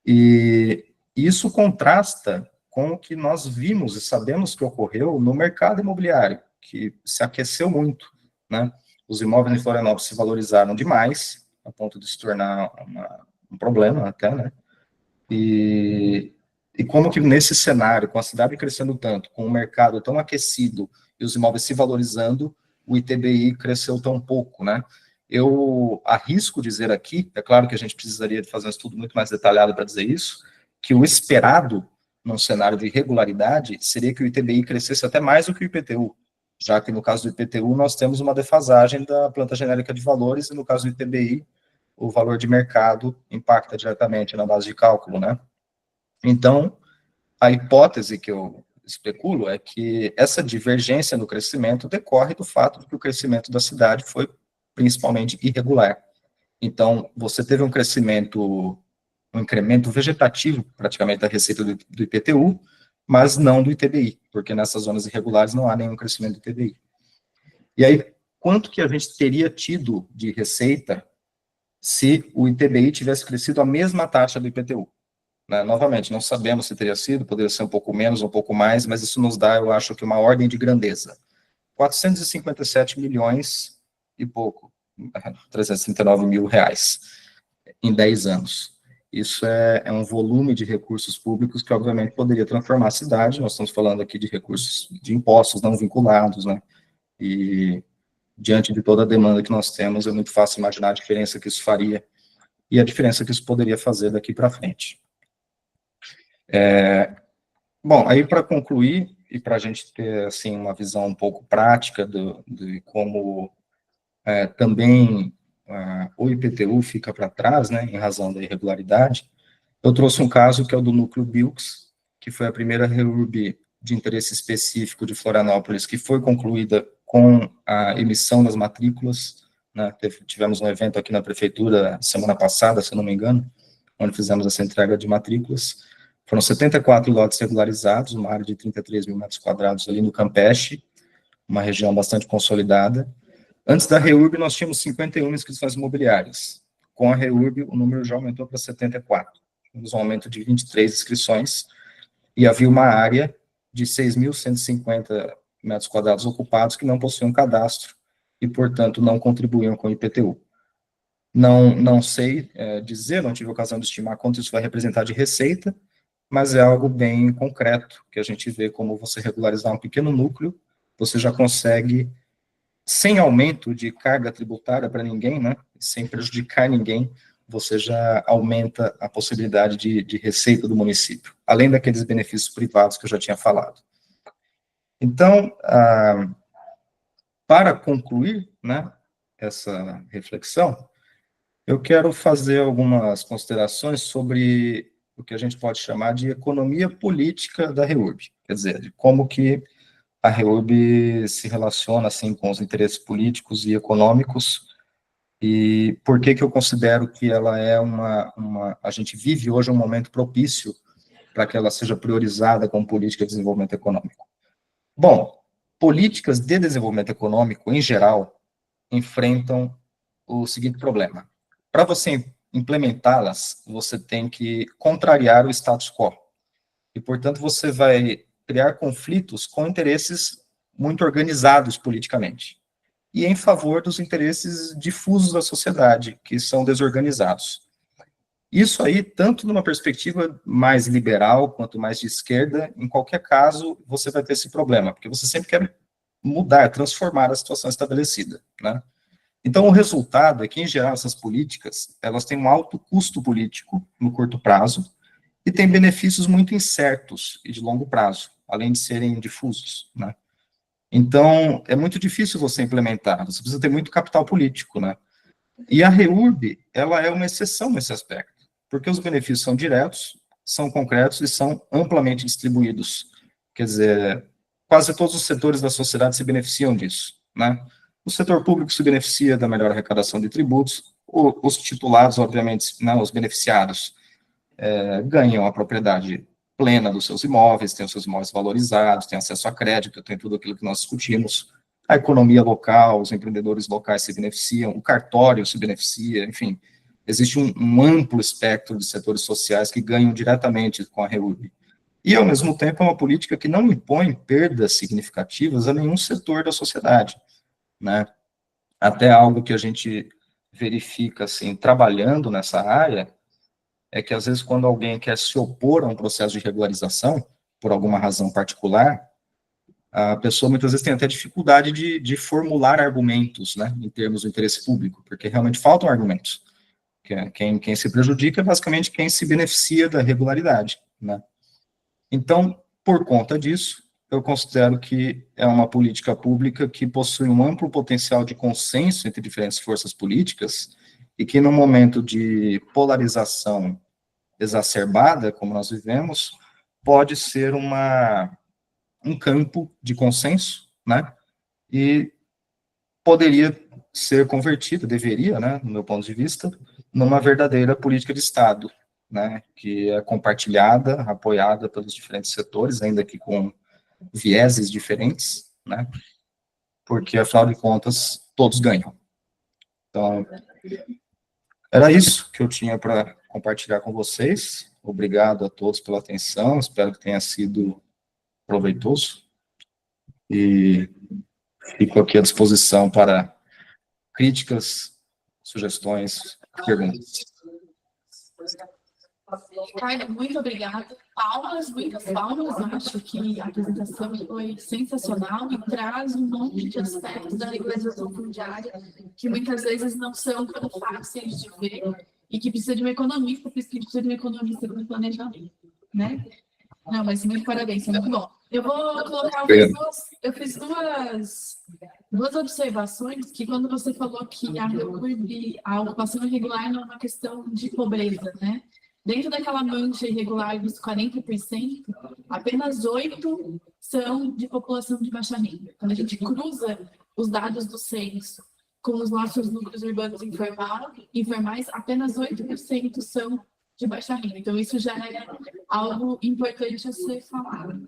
E isso contrasta com o que nós vimos e sabemos que ocorreu no mercado imobiliário, que se aqueceu muito, né? Os imóveis em Florianópolis se valorizaram demais, a ponto de se tornar um problema até, né? E como que nesse cenário, com a cidade crescendo tanto, com o mercado tão aquecido e os imóveis se valorizando, o ITBI cresceu tão pouco, né? Eu arrisco dizer aqui, é claro que a gente precisaria de fazer um estudo muito mais detalhado para dizer isso, que o esperado, num cenário de irregularidade, seria que o ITBI crescesse até mais do que o IPTU, já que no caso do IPTU nós temos uma defasagem da planta genérica de valores, e no caso do ITBI, o valor de mercado impacta diretamente na base de cálculo, né? Então, a hipótese que eu especulo é que essa divergência no crescimento decorre do fato de que o crescimento da cidade foi principalmente irregular. Então, você teve um crescimento, um incremento vegetativo, praticamente, da receita do IPTU, mas não do ITBI, porque nessas zonas irregulares não há nenhum crescimento do ITBI. E aí, quanto que a gente teria tido de receita se o ITBI tivesse crescido a mesma taxa do IPTU? Né? Novamente, não sabemos se teria sido, poderia ser um pouco menos, um pouco mais, mas isso nos dá, eu acho, que uma ordem de grandeza. 457 milhões e pouco, 339 mil reais em 10 anos. Isso é um volume de recursos públicos que, obviamente, poderia transformar a cidade. Nós estamos falando aqui de recursos de impostos não vinculados, né? E, diante de toda a demanda que nós temos, é muito fácil imaginar a diferença que isso faria e a diferença que isso poderia fazer daqui para frente. Bom, aí para concluir, e para a gente ter, assim, uma visão um pouco prática de como também o IPTU fica para trás, né, em razão da irregularidade, eu trouxe um caso que é o do Núcleo Bilks, que foi a primeira REURB de interesse específico de Florianópolis, que foi concluída com a emissão das matrículas, né? Tivemos um evento aqui na prefeitura semana passada, se eu não me engano, onde fizemos essa entrega de matrículas. Foram 74 lotes regularizados, uma área de 33 mil metros quadrados ali no Campeche, uma região bastante consolidada. Antes da REURB, nós tínhamos 51 inscrições imobiliárias. Com a REURB, o número já aumentou para 74. Tivemos um aumento de 23 inscrições, e havia uma área de 6.150 metros quadrados ocupados que não possuíam cadastro e, portanto, não contribuíam com o IPTU. Não sei dizer, não tive ocasião de estimar quanto isso vai representar de receita, mas é algo bem concreto, que a gente vê como você regularizar um pequeno núcleo, você já consegue, sem aumento de carga tributária para ninguém, né, sem prejudicar ninguém, você já aumenta a possibilidade de receita do município, além daqueles benefícios privados que eu já tinha falado. Então, para concluir, né, essa reflexão, eu quero fazer algumas considerações sobre o que a gente pode chamar de economia política da REURB, quer dizer, de como que a REURB se relaciona, assim, com os interesses políticos e econômicos E por que eu considero que ela é a gente vive hoje um momento propício para que ela seja priorizada como política de desenvolvimento econômico? Bom, políticas de desenvolvimento econômico, em geral, enfrentam o seguinte problema. Para você implementá-las, você tem que contrariar o status quo. E, portanto, você vai criar conflitos com interesses muito organizados politicamente e em favor dos interesses difusos da sociedade, que são desorganizados. Isso aí, tanto numa perspectiva mais liberal quanto mais de esquerda, em qualquer caso, você vai ter esse problema, porque você sempre quer mudar, transformar a situação estabelecida, né? Então, o resultado é que, em geral, essas políticas, elas têm um alto custo político no curto prazo e têm benefícios muito incertos e de longo prazo, além de serem difusos, né? Então, é muito difícil você implementar, você precisa ter muito capital político, né? E a REURB, ela é uma exceção nesse aspecto, porque os benefícios são diretos, são concretos e são amplamente distribuídos. Quer dizer, quase todos os setores da sociedade se beneficiam disso, né? O setor público se beneficia da melhor arrecadação de tributos, os titulados, obviamente, né, os beneficiados, ganham a propriedade plena dos seus imóveis, têm os seus imóveis valorizados, têm acesso a crédito, tem tudo aquilo que nós discutimos. A economia local, os empreendedores locais se beneficiam, o cartório se beneficia, enfim, existe um amplo espectro de setores sociais que ganham diretamente com a REURB. E, ao mesmo tempo, é uma política que não impõe perdas significativas a nenhum setor da sociedade, né? Até algo que a gente verifica, assim, trabalhando nessa área, é que, às vezes, quando alguém quer se opor a um processo de regularização, por alguma razão particular, a pessoa, muitas vezes, tem até dificuldade de formular argumentos, né, em termos do interesse público, porque realmente faltam argumentos. Quem se prejudica é, basicamente, quem se beneficia da regularidade, né? Então, por conta disso, eu considero que é uma política pública que possui um amplo potencial de consenso entre diferentes forças políticas e que, no momento de polarização exacerbada, como nós vivemos, pode ser um campo de consenso, né, e poderia ser convertida, deveria, né, no meu ponto de vista, numa verdadeira política de Estado, né, que é compartilhada, apoiada pelos diferentes setores, ainda que com vieses diferentes, né, porque, afinal de contas, todos ganham. Então, era isso que eu tinha para compartilhar com vocês. Obrigado a todos pela atenção, espero que tenha sido proveitoso, e fico aqui à disposição para críticas, sugestões, perguntas. Ricardo, muito obrigada. Palmas, muitas palmas. Acho que a apresentação foi sensacional e traz um monte de aspectos da regularização fundiária que muitas vezes não são tão fáceis de ver e que precisa de um economista, por isso que precisa de um economista com planejamento, né? Não, mas muito parabéns, muito bom. Eu vou colocar eu fiz duas observações que quando você falou que a ocupação irregular não é uma questão de pobreza, né? Dentro daquela mancha irregular dos 40%, apenas 8% são de população de baixa renda. Quando a gente cruza os dados do censo com os nossos núcleos urbanos informais, apenas 8% são de baixa renda. Então, isso já é algo importante a ser falado.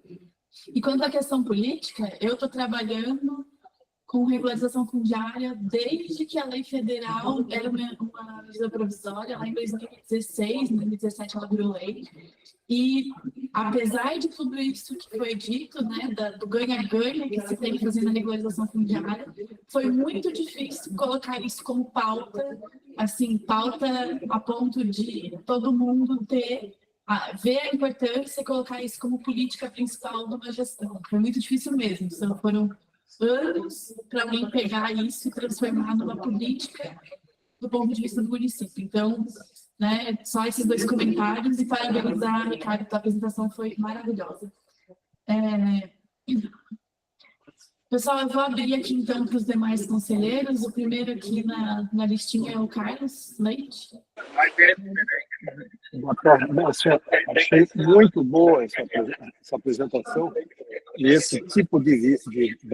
E quanto à questão política, eu estou trabalhando com regularização fundiária desde que a lei federal era uma medida provisória, lá em 2016, 2017 ela virou lei. E, apesar de tudo isso que foi dito, né, do ganha-ganha que se tem que fazer na regularização fundiária, foi muito difícil colocar isso como pauta, assim, pauta a ponto de todo mundo ver a importância e colocar isso como política principal de uma gestão. Foi muito difícil mesmo, então foram anos para alguém pegar isso e transformar numa política do ponto de vista do município. Então, né, só esses dois comentários e parabenizar, Ricardo, a apresentação foi maravilhosa. Pessoal, eu vou abrir aqui então para os demais conselheiros. O primeiro aqui na listinha é o Carlos Leite. Boa tarde. Achei muito boa essa apresentação e esse tipo de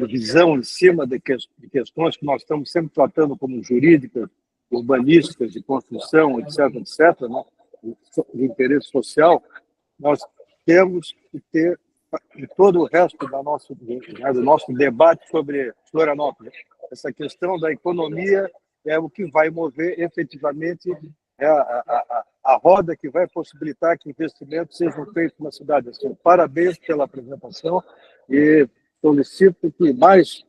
visão em cima de questões que nós estamos sempre tratando como jurídicas, urbanísticas, de construção, etc., né, de interesse social, nós temos que ter, em todo o resto do nosso debate sobre Florianópolis, essa questão da economia é o que vai mover efetivamente a roda que vai possibilitar que investimentos sejam feitos na cidade. Assim, parabéns pela apresentação e solicito que mais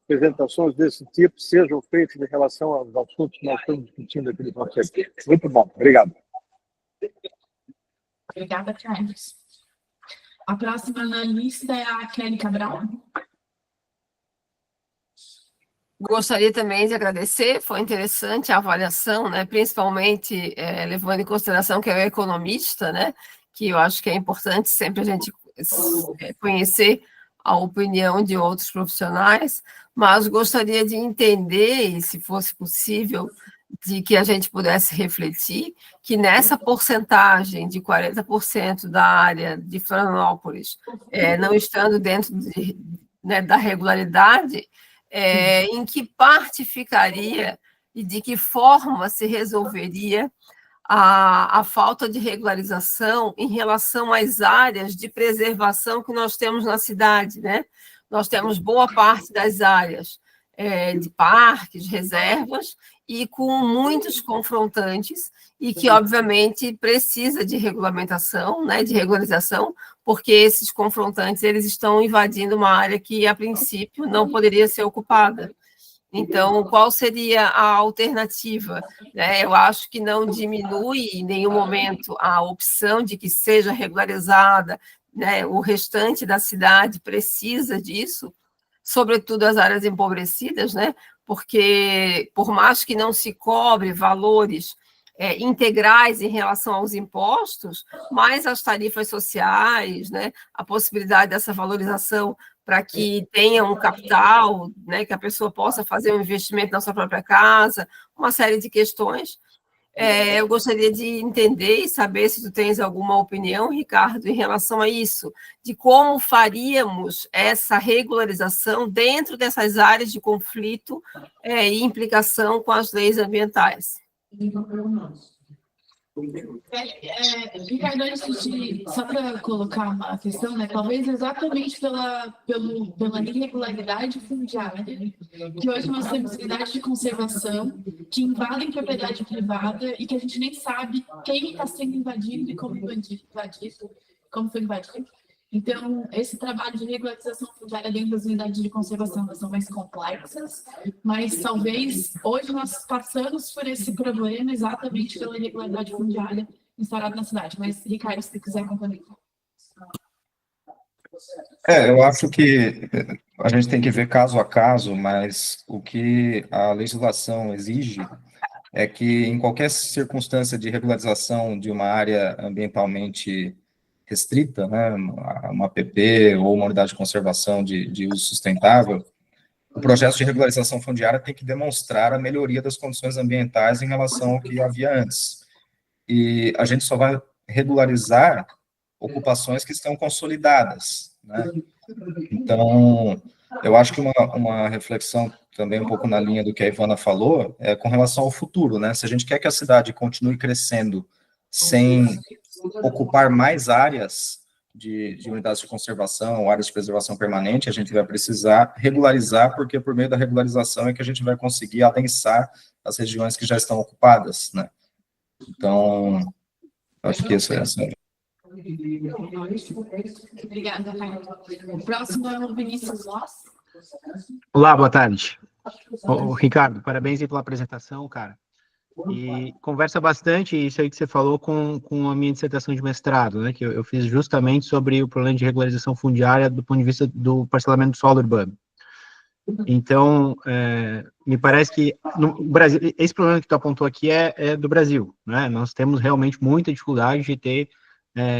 apresentações desse tipo sejam feitas em relação aos assuntos que nós estamos discutindo aqui no Conselho. Muito bom, obrigado. Obrigada, Carlos. A próxima na lista é a Kelly Cabral. Gostaria também de agradecer, foi interessante a avaliação, né, principalmente levando em consideração que é um economista, né, que eu acho que é importante sempre a gente conhecer a opinião de outros profissionais, mas gostaria de entender, e se fosse possível, de que a gente pudesse refletir que nessa porcentagem de 40% da área de Florianópolis não estando dentro da regularidade, em que parte ficaria e de que forma se resolveria a falta de regularização em relação às áreas de preservação que nós temos na cidade, né? Nós temos boa parte das áreas de parques, reservas, e com muitos confrontantes, e que, obviamente, precisa de regulamentação, né, de regularização, porque esses confrontantes eles estão invadindo uma área que, a princípio, não poderia ser ocupada. Então, qual seria a alternativa? Eu acho que não diminui em nenhum momento a opção de que seja regularizada, né, o restante da cidade precisa disso, sobretudo as áreas empobrecidas, né? Porque, por mais que não se cobre valores integrais em relação aos impostos, mas as tarifas sociais, né, a possibilidade dessa valorização para que tenha um capital, né, que a pessoa possa fazer um investimento na sua própria casa, uma série de questões. Eu gostaria de entender e saber se tu tens alguma opinião, Ricardo, em relação a isso, de como faríamos essa regularização dentro dessas áreas de conflito e implicação com as leis ambientais. Ricardo, só para colocar uma questão, né, talvez exatamente pela irregularidade fundiária, que hoje nós temos unidades de conservação que invadem propriedade privada e que a gente nem sabe quem está sendo invadido e como foi invadido. Então, esse trabalho de regularização fundiária dentro das unidades de conservação são mais complexas, mas talvez hoje nós passamos por esse problema exatamente pela irregularidade fundiária instaurada na cidade. Mas, Ricardo, se você quiser complementar. Eu acho que a gente tem que ver caso a caso, mas o que a legislação exige é que, em qualquer circunstância de regularização de uma área ambientalmente restrita, né, uma APP ou uma unidade de conservação de uso sustentável, o processo de regularização fundiária tem que demonstrar a melhoria das condições ambientais em relação ao que havia antes. E a gente só vai regularizar ocupações que estão consolidadas, né? Então, eu acho que uma reflexão também um pouco na linha do que a Ivana falou, é com relação ao futuro, né? Se a gente quer que a cidade continue crescendo sem ocupar mais áreas de unidades de conservação, áreas de preservação permanente, a gente vai precisar regularizar, porque por meio da regularização é que a gente vai conseguir adensar as regiões que já estão ocupadas, né? Então, acho que isso é essa. Obrigada, Ricardo. O próximo é o Vinícius Loss. Olá, boa tarde. Ricardo, parabéns aí pela apresentação, cara. E conversa bastante isso aí que você falou com a minha dissertação de mestrado, né, que eu fiz justamente sobre o problema de regularização fundiária do ponto de vista do parcelamento do solo urbano. Então, me parece que no Brasil, esse problema que tu apontou aqui é do Brasil, né? Nós temos realmente muita dificuldade de ter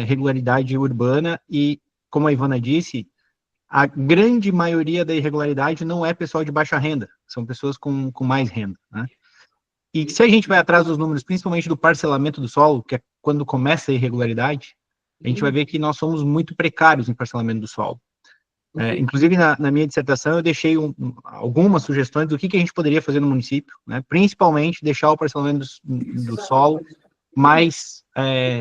regularidade urbana e, como a Ivana disse, a grande maioria da irregularidade não é pessoal de baixa renda, são pessoas com mais renda, né? E se a gente vai atrás dos números, principalmente do parcelamento do solo, que é quando começa a irregularidade, a gente vai ver que nós somos muito precários em parcelamento do solo. Inclusive, na minha dissertação, eu deixei algumas sugestões do que a gente poderia fazer no município, né? Principalmente deixar o parcelamento do solo mais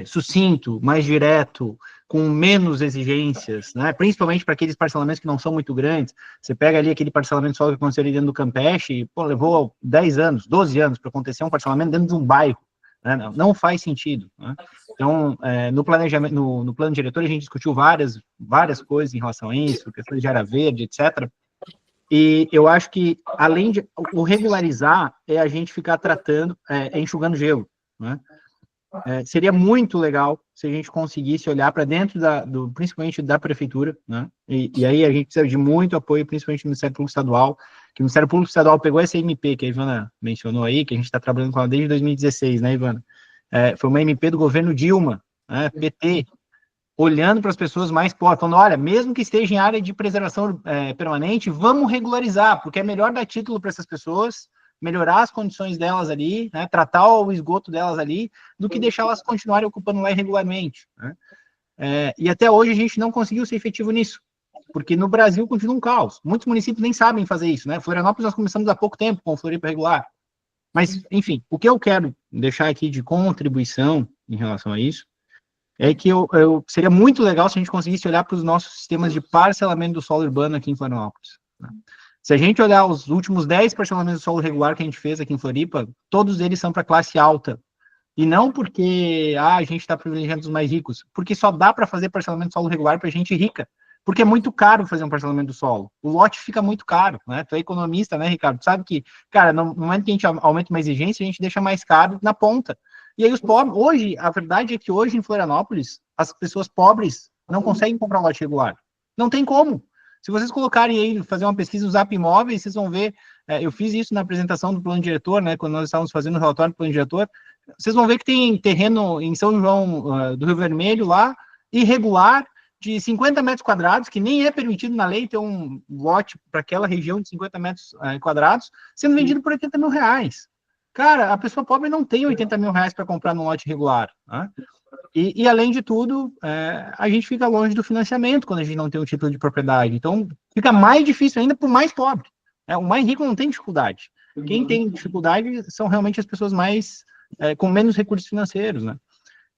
sucinto, mais direto, com menos exigências, né? Principalmente para aqueles parcelamentos que não são muito grandes. Você pega ali aquele parcelamento de solo que aconteceu ali dentro do Campeche e, pô, levou 10 anos, 12 anos para acontecer um parcelamento dentro de um bairro, né? Não faz sentido, né? Então, no planejamento, no plano diretor, a gente discutiu várias coisas em relação a isso, questões de área verde, etc. E eu acho que, além de o regularizar, é a gente ficar tratando, enxugando gelo, né? Seria muito legal se a gente conseguisse olhar para dentro principalmente da prefeitura, né? E aí a gente precisa de muito apoio, principalmente do Ministério Público Estadual, que o Ministério Público Estadual pegou essa MP que a Ivana mencionou aí, que a gente está trabalhando com ela desde 2016, né, Ivana? Foi uma MP do governo Dilma, né, PT, olhando para as pessoas mais pobres, falando, olha, mesmo que esteja em área de preservação permanente, vamos regularizar, porque é melhor dar título para essas pessoas, melhorar as condições delas ali, né, tratar o esgoto delas ali, do que deixar elas continuarem ocupando lá irregularmente, né? E até hoje a gente não conseguiu ser efetivo nisso, porque no Brasil continua um caos. Muitos municípios nem sabem fazer isso, né? Florianópolis nós começamos há pouco tempo com o Floripa regular. Mas, enfim, o que eu quero deixar aqui de contribuição em relação a isso é que seria muito legal se a gente conseguisse olhar para os nossos sistemas de parcelamento do solo urbano aqui em Florianópolis, né? Se a gente olhar os últimos 10 parcelamentos do solo regular que a gente fez aqui em Floripa, todos eles são para classe alta. E não porque a gente está privilegiando os mais ricos, porque só dá para fazer parcelamento do solo regular para gente rica. Porque é muito caro fazer um parcelamento do solo. O lote fica muito caro, né? Tu é economista, né, Ricardo? Tu sabe que, cara, no momento que a gente aumenta uma exigência, a gente deixa mais caro na ponta. E aí os pobres, hoje, a verdade é que hoje em Florianópolis, as pessoas pobres não conseguem comprar um lote regular. Não tem como. Se vocês colocarem aí, fazer uma pesquisa no Zap Imóveis, vocês vão ver, eu fiz isso na apresentação do plano diretor, né, quando nós estávamos fazendo o relatório do plano diretor, vocês vão ver que tem terreno em São João do Rio Vermelho lá, irregular, de 50 metros quadrados, que nem é permitido na lei ter um lote para aquela região de 50 metros quadrados, sendo vendido por 80 mil reais. Cara, a pessoa pobre não tem 80 mil reais para comprar num lote regular, né? E, além de tudo, a gente fica longe do financiamento quando a gente não tem um título de propriedade. Então, fica mais difícil ainda para o mais pobre. O mais rico não tem dificuldade. Quem tem dificuldade são realmente as pessoas mais com menos recursos financeiros, né?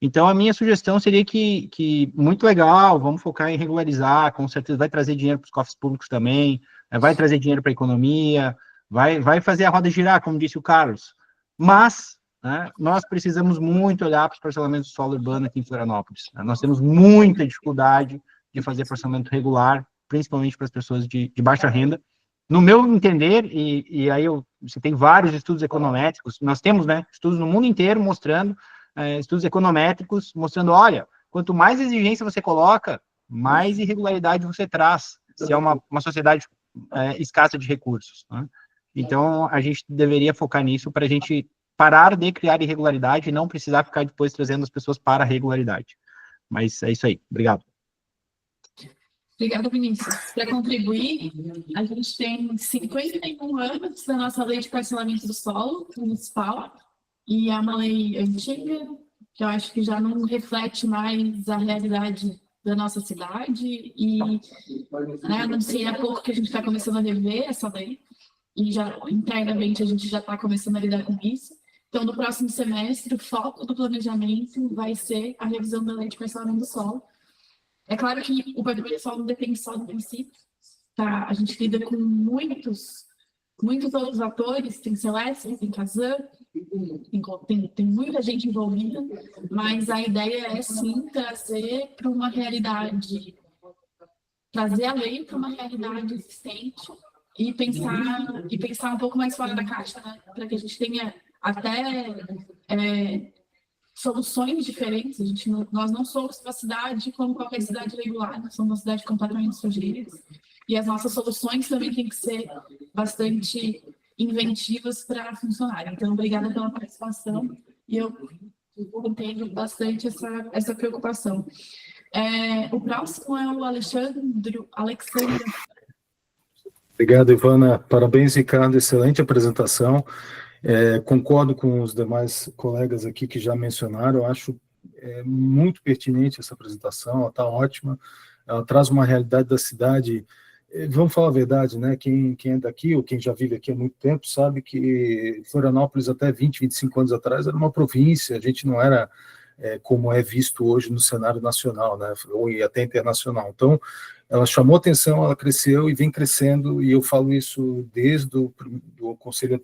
Então, a minha sugestão seria que muito legal, vamos focar em regularizar, com certeza vai trazer dinheiro para os cofres públicos também, vai trazer dinheiro para a economia, vai fazer a roda girar, como disse o Carlos. Mas, né, nós precisamos muito olhar para os parcelamentos do solo urbano aqui em Florianópolis. Nós temos muita dificuldade de fazer parcelamento regular, principalmente para as pessoas de baixa renda. No meu entender, e aí você tem vários estudos econométricos, nós temos, né, estudos no mundo inteiro mostrando, estudos econométricos mostrando, olha, quanto mais exigência você coloca, mais irregularidade você traz, se é uma sociedade escassa de recursos, né? Então, a gente deveria focar nisso para a gente parar de criar irregularidade e não precisar ficar depois trazendo as pessoas para a regularidade. Mas é isso aí. Obrigado. Obrigada, Vinícius. Para contribuir, a gente tem 51 anos da nossa lei de parcelamento do solo municipal, e é uma lei antiga, que eu acho que já não reflete mais a realidade da nossa cidade, e anunciei há pouco que a gente está começando a rever essa lei, e já internamente a gente já está começando a lidar com isso. Então, no próximo semestre, o foco do planejamento vai ser a revisão da lei de parcelamento do solo. É claro que o patrimônio do solo não depende só do município, tá? A gente lida com muitos outros atores, tem Celeste, tem Casan, tem muita gente envolvida, mas a ideia é, sim, trazer para uma realidade, trazer a lei para uma realidade existente e pensar um pouco mais fora da caixa, né? Para que a gente tenha até soluções diferentes. Nós não somos uma cidade como qualquer cidade regular, nós somos uma cidade completamente sujeira, e as nossas soluções também têm que ser bastante inventivas para funcionar. Então, obrigada pela participação, e eu entendo bastante essa preocupação. O próximo é o Alexandre. Obrigado, Ivana. Parabéns, Ricardo. Excelente apresentação. Concordo com os demais colegas aqui que já mencionaram. Eu acho muito pertinente essa apresentação. Ela está ótima. Ela traz uma realidade da cidade Vamos falar a verdade, né? Quem é daqui, ou quem já vive aqui há muito tempo, sabe que Florianópolis, até 20, 25 anos atrás, era uma província, a gente não era como é visto hoje no cenário nacional, né? Ou até internacional. Então, ela chamou atenção, ela cresceu e vem crescendo, e eu falo isso desde o do conselho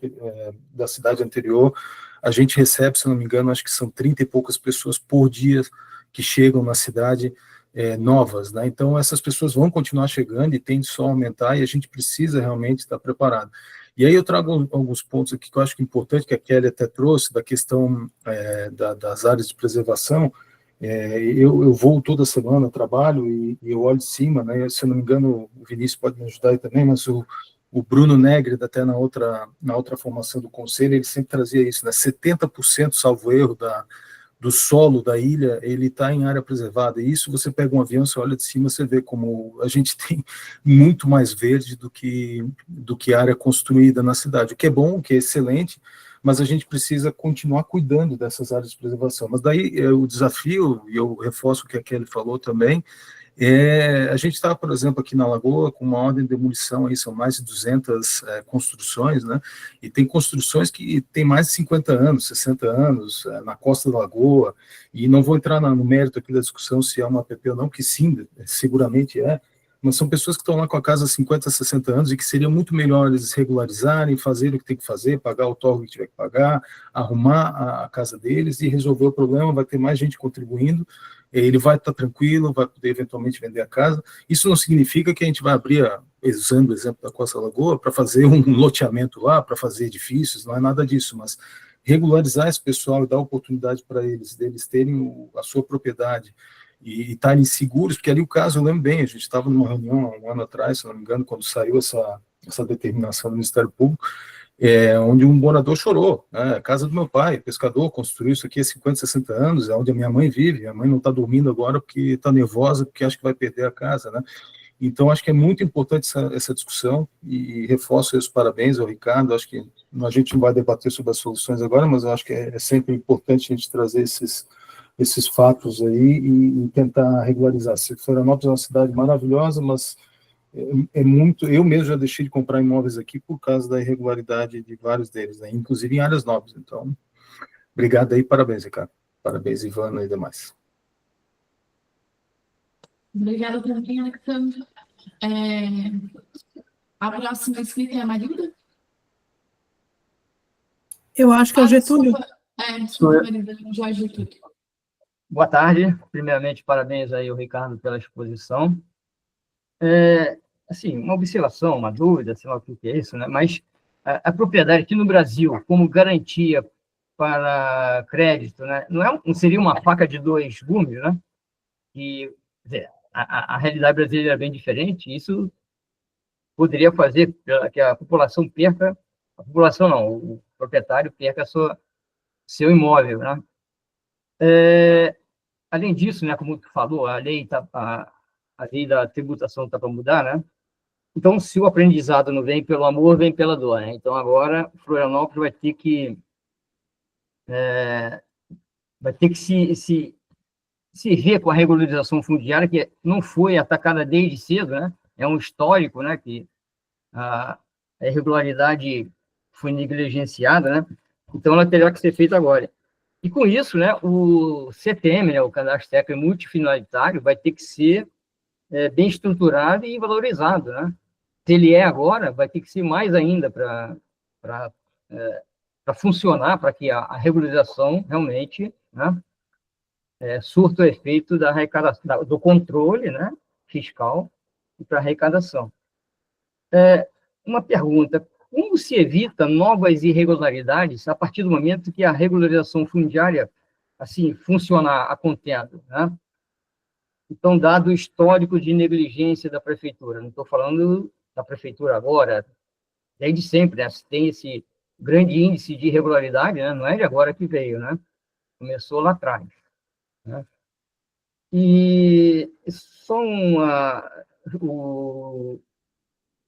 da cidade anterior. A gente recebe, se não me engano, acho que são 30 e poucas pessoas por dia que chegam na cidade, novas, né? Então essas pessoas vão continuar chegando e tende só a aumentar, e a gente precisa realmente estar preparado. E aí eu trago alguns pontos aqui que eu acho que é importante, que a Kelly até trouxe, da questão das áreas de preservação. Eu vou toda semana, trabalho, e eu olho de cima, né? Se eu não me engano, o Vinícius pode me ajudar aí também, mas o Bruno Negri, até na outra formação do conselho, ele sempre trazia isso, né? 70%, salvo erro, do solo da ilha, ele está em área preservada, e isso você pega um avião, você olha de cima, você vê como a gente tem muito mais verde do que área construída na cidade, o que é bom, o que é excelente, mas a gente precisa continuar cuidando dessas áreas de preservação. Mas daí o desafio, e eu reforço o que a Kelly falou também, a gente está, por exemplo, aqui na Lagoa, com uma ordem de demolição, aí são mais de 200 construções, né? E tem construções que têm mais de 50 anos, 60 anos, na costa da Lagoa, e não vou entrar no mérito aqui da discussão se é uma APP ou não, que sim, seguramente mas são pessoas que estão lá com a casa há 50, 60 anos, e que seria muito melhor eles regularizarem, fazer o que tem que fazer, pagar o torre que tiver que pagar, arrumar a casa deles e resolver o problema, vai ter mais gente contribuindo, ele vai estar tranquilo, vai poder eventualmente vender a casa. Isso não significa que a gente vai abrir, usando o exemplo da Costa Lagoa, para fazer um loteamento lá, para fazer edifícios, não é nada disso, mas regularizar esse pessoal e dar oportunidade para eles, deles terem a sua propriedade e estarem seguros, porque ali o caso, eu lembro bem, a gente estava numa reunião há um ano atrás, se não me engano, quando saiu essa determinação do Ministério Público, onde um morador chorou, né? A casa do meu pai, pescador, construiu isso aqui há 50, 60 anos, é onde a minha mãe vive, a mãe não está dormindo agora porque está nervosa, porque acha que vai perder a casa, né? Então, acho que é muito importante essa discussão, e reforço os parabéns ao Ricardo. Acho que a gente não vai debater sobre as soluções agora, mas eu acho que é sempre importante a gente trazer esses fatos aí e tentar regularizar. Florianópolis é uma cidade maravilhosa, mas muito... Eu mesmo já deixei de comprar imóveis aqui por causa da irregularidade de vários deles, né? Inclusive em áreas nobres. Então, obrigado aí, parabéns, Ricardo. Parabéns, Ivana e demais. Obrigada também, Alexandre. A próxima inscrita é a Marilda? Eu acho que é o Getúlio. Desculpa, Marilda, Jorge Getúlio. Boa tarde. Primeiramente, parabéns aí ao Ricardo pela exposição. Assim, uma observação, uma dúvida, sei lá o que é isso, né? Mas a propriedade aqui no Brasil, como garantia para crédito, né? Não seria uma faca de dois gumes, né? E, quer dizer, a realidade brasileira é bem diferente, isso poderia fazer que a população perca, a população não, o proprietário perca seu imóvel, né? Além disso, né, como tu falou, a lei da tributação está para mudar, né? Então, se o aprendizado não vem pelo amor, vem pela dor, né? Então, agora, Florianópolis vai ter que se ver com a regularização fundiária, que não foi atacada desde cedo, né? É um histórico, né? Que a irregularidade foi negligenciada, né? Então, ela terá que ser feita agora. E, com isso, né, o CTM, né, o Cadastro Técnico Multifinalitário, vai ter que ser bem estruturado e valorizado, né? Se ele agora, vai ter que ser mais ainda para funcionar, para que a regularização realmente, né, surta o efeito da arrecadação, do controle, né, fiscal e para a arrecadação. Uma pergunta: como se evita novas irregularidades a partir do momento que a regularização fundiária, assim, funcionar a contento, né? Então, dado o histórico de negligência da prefeitura, não estou falando da prefeitura agora, desde sempre, né? Tem esse grande índice de irregularidade, né? Não é de agora que veio, né? Começou lá atrás, né? E só o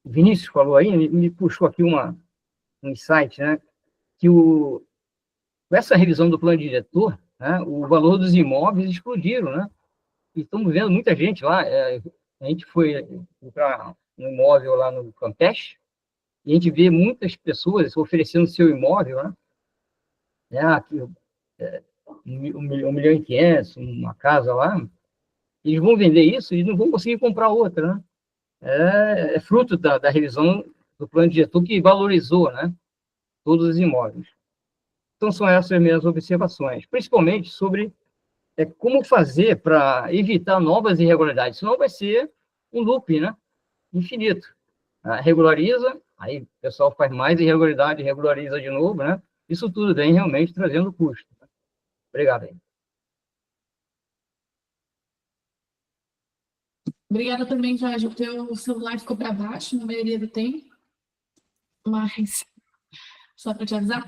Vinícius falou aí, me puxou aqui um insight, né? Que essa revisão do plano diretor, né, o valor dos imóveis explodiram, né? E estamos vendo muita gente lá. A gente foi para imóvel lá no Campeche, e a gente vê muitas pessoas oferecendo seu imóvel, né? Aqui, 1.500.000, uma casa lá, eles vão vender isso e não vão conseguir comprar outra, né? É fruto da revisão do plano diretor que valorizou, né, todos os imóveis. Então, são essas as minhas observações, principalmente sobre como fazer para evitar novas irregularidades, senão vai ser um loop, né, infinito. Regulariza, aí o pessoal faz mais irregularidade, regulariza de novo, né? Isso tudo vem realmente trazendo custo. Obrigado aí. Obrigada também, Jorge. O teu celular ficou para baixo na maioria do tempo, mas só para te avisar,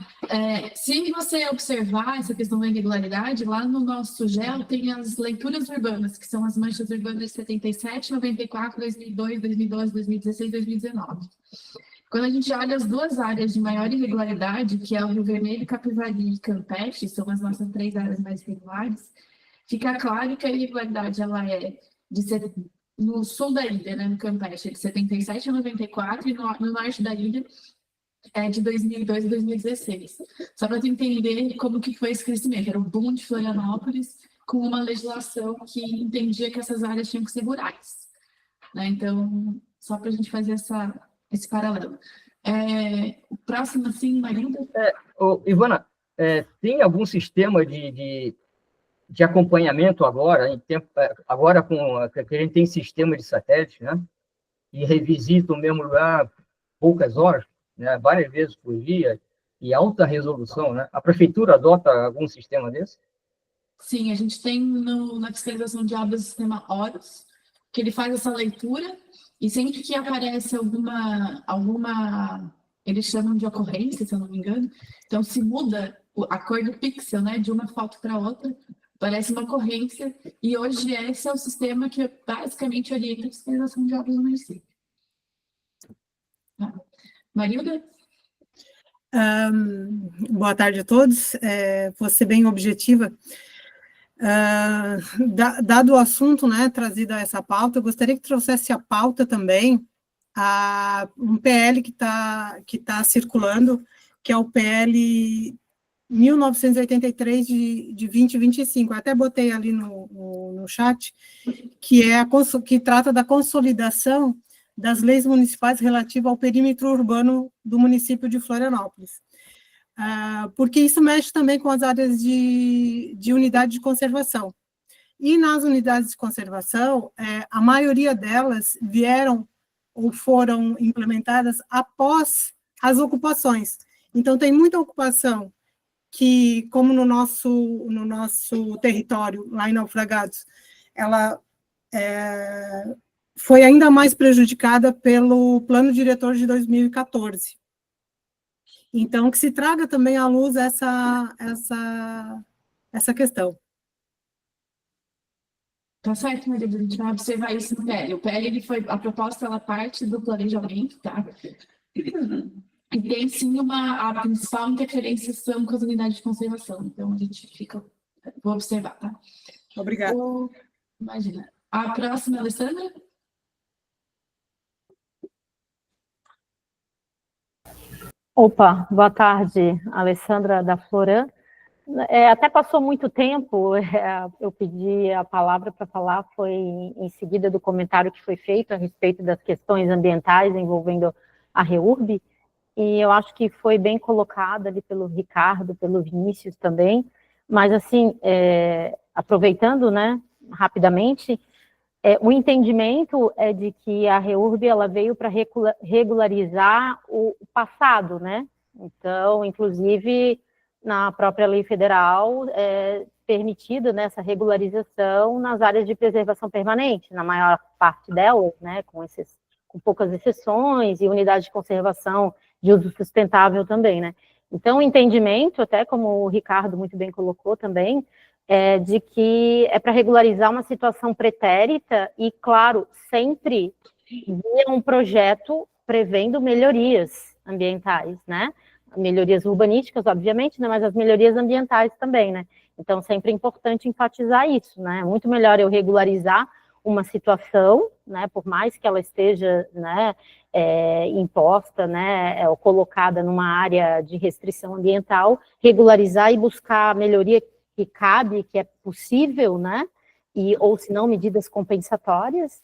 se você observar essa questão da irregularidade, lá no nosso GEL tem as leituras urbanas, que são as manchas urbanas de 77, 94, 2002, 2012, 2016, 2019. Quando a gente olha as duas áreas de maior irregularidade, que é o Rio Vermelho, Capivari e Campeche, são as nossas 3 áreas mais irregulares, fica claro que a irregularidade ela é no sul da ilha, né, no Campeche, de 77 a 94, e no norte da ilha é de 2002 a 2016. Só para tu entender como que foi esse crescimento. Era o boom de Florianópolis com uma legislação que entendia que essas áreas tinham que ser rurais, né? Então, só para a gente fazer esse paralelo. O próximo, assim, Marilda? Ivana, tem algum sistema de acompanhamento agora, agora que a gente tem sistema de satélite, né? E revisita o mesmo lugar poucas horas, né, várias vezes por dia, e alta resolução, né? A prefeitura adota algum sistema desse? Sim, a gente tem na fiscalização de obras o sistema Horus, que ele faz essa leitura, e sempre que aparece alguma eles chamam de ocorrência, se eu não me engano, então se muda a cor do pixel, né, de uma foto para outra, parece uma ocorrência, e hoje esse é o sistema que basicamente orienta a fiscalização de obras no município. Marilda? Boa tarde a todos. Vou ser bem objetiva. Dado o assunto, né, trazido a essa pauta, eu gostaria que trouxesse a pauta também um PL que tá circulando, que é o PL 1983 de 2025. Eu até botei ali no chat, que trata da consolidação das leis municipais relativas ao perímetro urbano do município de Florianópolis. Porque isso mexe também com as áreas de unidade de conservação. E nas unidades de conservação, a maioria delas vieram ou foram implementadas após as ocupações. Então, tem muita ocupação que, como no nosso território, lá em Naufragados, ela foi ainda mais prejudicada pelo plano diretor de 2014. Então, que se traga também à luz essa questão. Tá certo, Maria, a gente vai observar isso no PL. O PL, a proposta, ela parte do planejamento, tá? E tem, sim, a principal interferenciação com as unidades de conservação. Então, a gente vou observar, tá? Obrigada. Imagina. A próxima, Alessandra? Opa, boa tarde, Alessandra da Floran. Até passou muito tempo, eu pedi a palavra para falar, foi em seguida do comentário que foi feito a respeito das questões ambientais envolvendo a REURB, e eu acho que foi bem colocado ali pelo Ricardo, pelo Vinícius também, mas assim, aproveitando, né, rapidamente, o entendimento é de que a REURB ela veio para regularizar o passado, né? Então, inclusive, na própria lei federal, permitida nessa regularização nas áreas de preservação permanente, na maior parte delas, né? Com poucas exceções, e unidade de conservação de uso sustentável também, né? Então, o entendimento, até como o Ricardo muito bem colocou também, de que é para regularizar uma situação pretérita e, claro, sempre via um projeto prevendo melhorias ambientais, né? Melhorias urbanísticas, obviamente, né? Mas as melhorias ambientais também, né? Então, sempre é importante enfatizar isso, né? É muito melhor eu regularizar uma situação, né, por mais que ela esteja, né, imposta, né, ou colocada numa área de restrição ambiental, regularizar e buscar a melhoria que cabe, que é possível, né, ou se não, medidas compensatórias,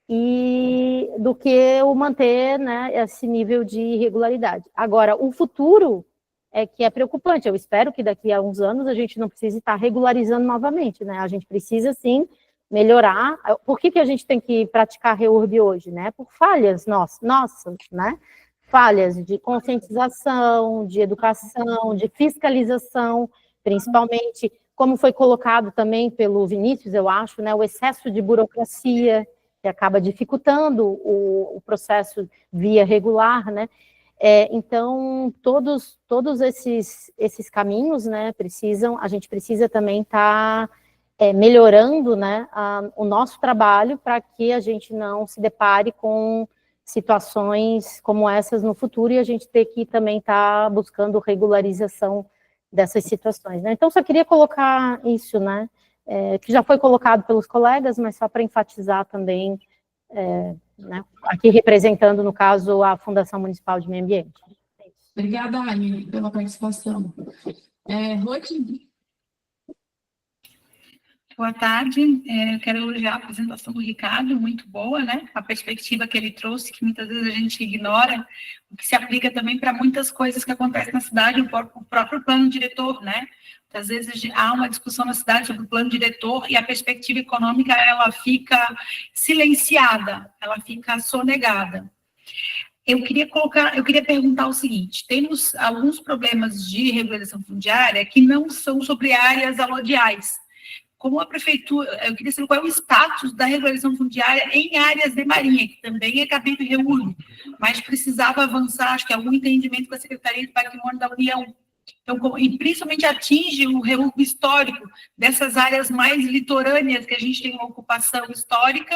e do que o manter, né, esse nível de irregularidade. Agora, o futuro é que é preocupante. Eu espero que daqui a uns anos a gente não precise estar regularizando novamente, né? A gente precisa, sim, melhorar. Por que a gente tem que praticar REURB hoje, né? Por falhas nossas, né? Falhas de conscientização, de educação, de fiscalização, principalmente, como foi colocado também pelo Vinícius, eu acho, né? O excesso de burocracia, que acaba dificultando o processo via regular, né? Então, todos esses caminhos, né, a gente precisa também estar melhorando, né, o nosso trabalho para que a gente não se depare com situações como essas no futuro e a gente ter que também estar buscando regularização dessas situações, né? Então, só queria colocar isso, né, que já foi colocado pelos colegas, mas só para enfatizar também, né, aqui representando, no caso, a Fundação Municipal de Meio Ambiente. Obrigada, Anne, pela participação. Rodi? Boa tarde, eu quero elogiar a apresentação do Ricardo, muito boa, né? A perspectiva que ele trouxe, que muitas vezes a gente ignora, o que se aplica também para muitas coisas que acontecem na cidade, o próprio plano diretor, né? Às vezes há uma discussão na cidade sobre o plano diretor e a perspectiva econômica, ela fica silenciada, ela fica sonegada. Eu queria perguntar o seguinte: temos alguns problemas de regularização fundiária que não são sobre áreas alodiais. Como a prefeitura, eu queria saber qual é o status da regularização fundiária em áreas de marinha, que também é cabível do REURB, mas precisava avançar, acho que algum entendimento com a Secretaria de Patrimônio da União. Então, e principalmente atinge o REURB histórico dessas áreas mais litorâneas, que a gente tem uma ocupação histórica,